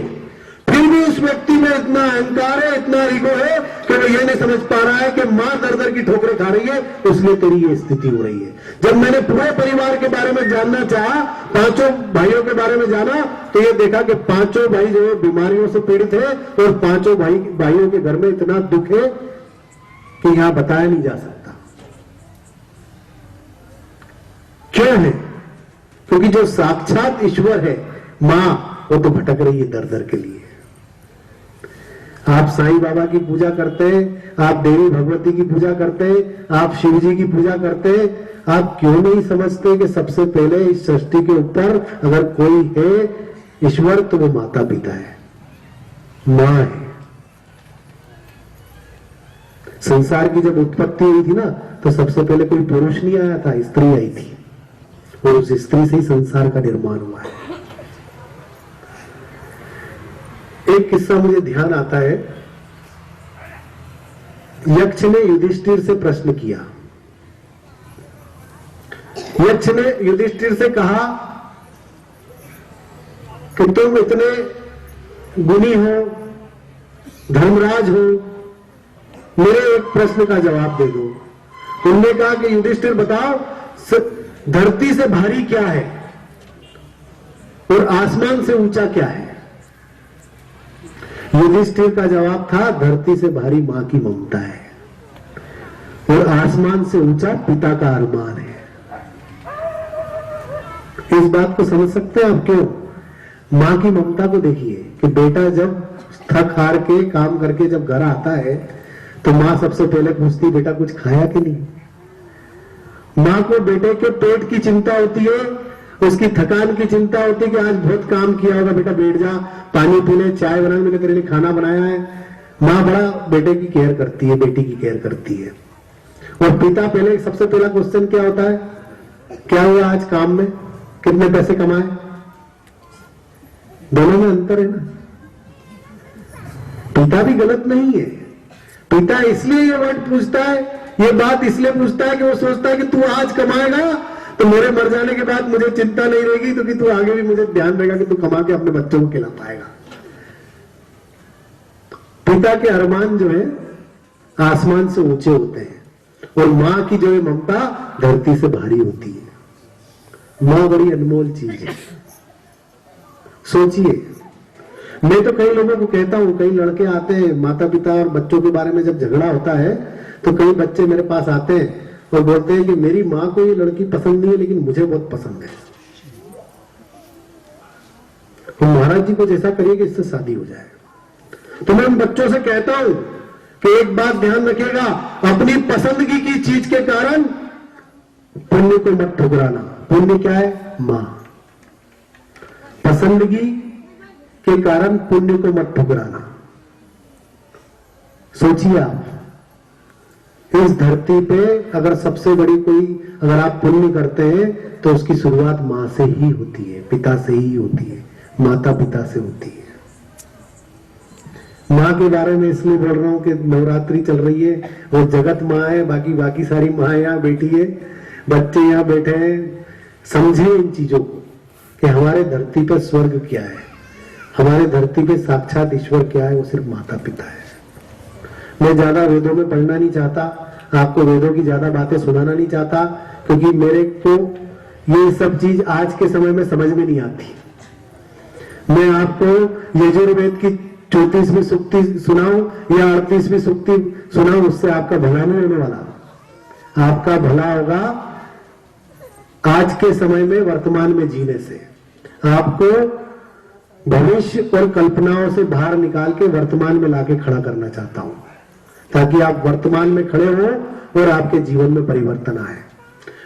C: फिर भी उस व्यक्ति में इतना अहंकार है, इतना ईगो है कि वो ये नहीं समझ पा रहा है कि मां दर की ठोकरें खा रही है, इसलिए तेरी ये स्थिति हो रही है। जब मैंने पूरे परिवार के बारे में जानना चाहा, 5 भाइयों के बारे में जाना, तो ये देखा कि 5 भाई जो है बीमारियों से पीड़ित है, और 5 भाइयों के घर में इतना दुख है कि यहां बताया नहीं जा सकता। क्यों है? क्योंकि जो साक्षात ईश्वर है मां, वो तो भटक रही है दर के लिए। आप साईं बाबा की पूजा करते हैं, आप देवी भगवती की पूजा करते हैं, आप शिव जी की पूजा करते हैं, आप क्यों नहीं समझते कि सबसे पहले इस सृष्टि के ऊपर अगर कोई है ईश्वर तो वो माता पिता है, मां है। संसार की जब उत्पत्ति हुई थी ना तो सबसे पहले कोई पुरुष नहीं आया था, स्त्री आई थी और उस स्त्री से ही संसार का निर्माण हुआ है। एक किस्सा मुझे ध्यान आता है। यक्ष ने युधिष्ठिर से प्रश्न किया। यक्ष ने युधिष्ठिर से कहा कि तुम इतने गुणी हो, धर्मराज हो, मेरे एक प्रश्न का जवाब दे दो। उन्होंने कहा कि युधिष्ठिर बताओ धरती से भारी क्या है और आसमान से ऊंचा क्या है। युधिष्ठिर का जवाब था धरती से भारी मां की ममता है और आसमान से ऊंचा पिता का अरमान है। इस बात को समझ सकते हैं आप क्यों? मां की ममता को देखिए कि बेटा जब थक हार के काम करके जब घर आता है तो मां सबसे पहले पूछती बेटा कुछ खाया कि नहीं। मां को बेटे के पेट की चिंता होती है, उसकी थकान की चिंता होती है कि आज बहुत काम किया होगा, बेटा बैठ जा, पानी पी ले, चाय बना, मैंने तेरे लिए खाना बनाया है। मां बड़ा बेटे की केयर करती है, बेटी की केयर करती है। और पिता पहले सबसे पहला क्वेश्चन क्या होता है, क्या हुआ आज काम में, कितने पैसे कमाए। दोनों में अंतर है ना। पिता भी गलत नहीं है। पिता इसलिए ये वर्ड पूछता है, ये बात इसलिए पूछता है कि वो सोचता है कि तू आज कमाएगा तो मेरे मर जाने के बाद मुझे चिंता नहीं रहेगी, तो कि तू आगे भी मुझे ध्यान रहेगा कि तू कमा के अपने बच्चों को खिला पाएगा। पिता के अरमान जो है आसमान से ऊंचे होते हैं और मां की जो है ममता धरती से भारी होती है। मां बड़ी अनमोल चीज है। सोचिए, मैं तो कई लोगों को कहता हूं, कई लड़के आते हैं, माता पिता और बच्चों के बारे में जब झगड़ा होता है तो कई बच्चे मेरे पास आते हैं और बोलते हैं कि मेरी मां को ये लड़की पसंद नहीं है लेकिन मुझे बहुत पसंद है। तो महाराज जी को जैसा करिए कि इससे शादी हो जाए। तो मैं उन बच्चों से कहता हूं कि एक बात ध्यान रखिएगा, अपनी पसंदगी की चीज के कारण पुण्य को मत ठुकराना। पुण्य क्या है? मां। पसंदगी के कारण पुण्य को मत ठुकराना। सोचिए आप, इस धरती पे अगर सबसे बड़ी कोई अगर आप पुण्य करते हैं तो उसकी शुरुआत मां से ही होती है, पिता से ही होती है, माता पिता से होती है। मां के बारे में इसलिए बोल रहा हूं कि नवरात्रि चल रही है, वो जगत मां है, बाकी सारी मां यहाँ बैठी है, बच्चे यहाँ बैठे हैं। समझे इन चीजों को कि हमारे धरती पर स्वर्ग क्या है, हमारे धरती पे साक्षात ईश्वर क्या है, वो सिर्फ माता पिता है। मैं ज्यादा वेदों में पढ़ना नहीं चाहता, आपको वेदों की ज्यादा बातें सुनाना नहीं चाहता, क्योंकि मेरे को ये सब चीज आज के समय में समझ में नहीं आती। मैं आपको यजुर्वेद की 34वीं सूक्ति सुनाऊं या 38वीं सूक्ति सुनाऊं, उससे आपका भला नहीं होने वाला। आपका भला होगा आज के समय में वर्तमान में जीने से। आपको भविष्य और कल्पनाओं से बाहर निकाल के वर्तमान में लाके खड़ा करना चाहता हूं, ताकि आप वर्तमान में खड़े हो और आपके जीवन में परिवर्तन आए।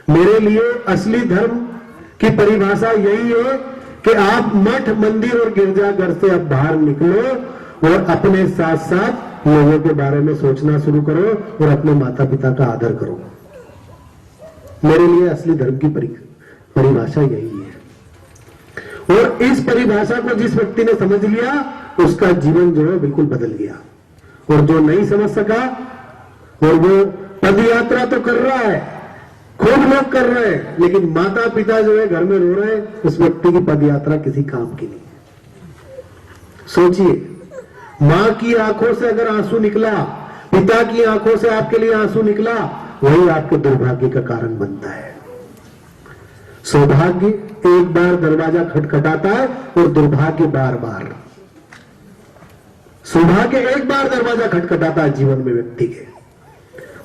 C: मेरे लिए असली धर्म की परिभाषा यही है कि आप मठ, मंदिर और गिरजाघर से अब बाहर निकलो और अपने साथ साथ लोगों के बारे में सोचना शुरू करो और अपने माता पिता का आदर करो। मेरे लिए असली धर्म की परिभाषा यही है। और इस परिभाषा को जिस व्यक्ति ने समझ लिया उसका जीवन जो है बिल्कुल बदल गया। और जो नहीं समझ सका और वो पद यात्रा तो कर रहा है, खूब लोग कर रहे हैं, लेकिन माता पिता जो है घर में रो रहे हैं, उस व्यक्ति की पद यात्रा किसी काम की नहीं। सोचिए, मां की आंखों से अगर आंसू निकला, पिता की आंखों से आपके लिए आंसू निकला, वही आपके दुर्भाग्य का कारण बनता है। सौभाग्य एक बार दरवाजा खटखटाता है और दुर्भाग्य बार बार। सौभाग्य एक बार दरवाजा खटखटाता है जीवन में व्यक्ति के,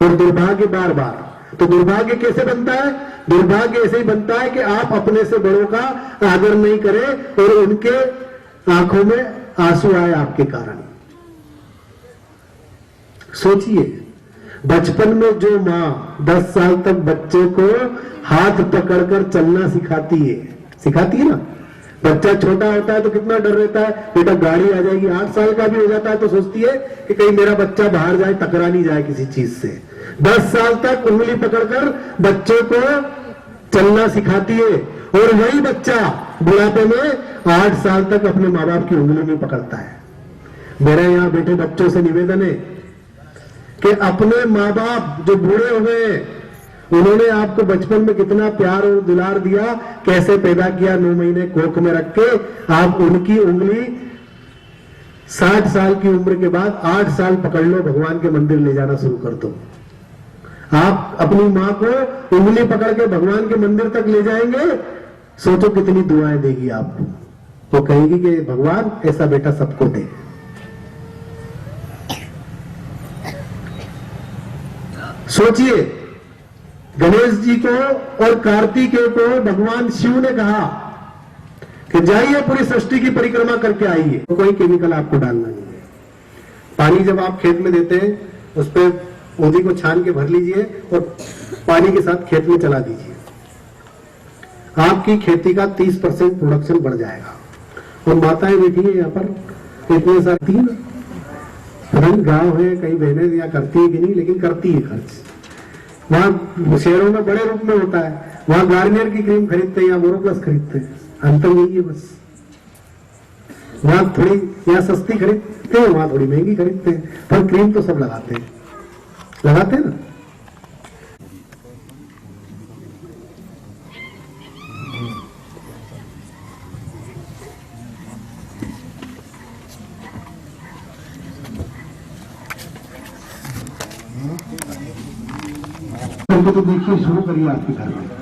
C: और दुर्भाग्य बार बार। तो दुर्भाग्य कैसे बनता है? दुर्भाग्य ऐसे ही बनता है कि आप अपने से बड़ों का आदर नहीं करें और उनके आंखों में आंसू आए आपके कारण। सोचिए, बचपन में जो माँ 10 साल तक बच्चे को हाथ पकड़कर चलना सिखाती है ना। बच्चा छोटा होता है तो कितना डर रहता है, बेटा गाड़ी आ जाएगी। 8 साल का भी हो जाता है तो सोचती है कि कहीं मेरा बच्चा बाहर जाए, टकरा नहीं जाए किसी चीज से। 10 साल तक उंगली पकड़कर बच्चे को चलना सिखाती है, और वही बच्चा बुढ़ापे में 8 साल तक अपने माँ बाप की उंगली में पकड़ता है। मेरे यहाँ बेटे बच्चों से निवेदन है कि अपने माँ बाप जो बूढ़े हो गए, उन्होंने आपको बचपन में कितना प्यार और दुलार दिया, कैसे पैदा किया, 9 महीने कोख में रख के, आप उनकी उंगली 60 साल की उम्र के बाद 8 साल पकड़ लो, भगवान के मंदिर ले जाना शुरू कर दो। आप अपनी माँ को उंगली पकड़ के भगवान के मंदिर तक ले जाएंगे, सोचो कितनी दुआएं देगी आपको। वो कहेगी कि भगवान ऐसा बेटा सबको दे। सोचिए, गणेश जी को और कार्तिकेय को भगवान शिव ने कहा कि जाइए पूरी सृष्टि की परिक्रमा करके आइए, तो कोई केमिकल आपको डालना नहीं है। पानी जब आप खेत में देते हैं, उस पर पौधी को छान के भर लीजिए और पानी के साथ खेत में चला दीजिए, आपकी खेती का 30% प्रोडक्शन बढ़ जाएगा। और माताएं बैठी है यहाँ पर, इतने सारी ना, गांव है, कई बहनें यहाँ करती है कि नहीं, लेकिन करती है खर्च। वहां शहरों में बड़े रूप में होता है, वहां गार्नियर की क्रीम खरीदते हैं या बोरोप्लस खरीदते हैं, अंतर यही है बस। वहां थोड़ी यहाँ सस्ती खरीदते हैं, वहां थोड़ी महंगी खरीदते हैं, पर क्रीम तो सब लगाते हैं ना। तो देखिए, शुरू करिए आपके घर में।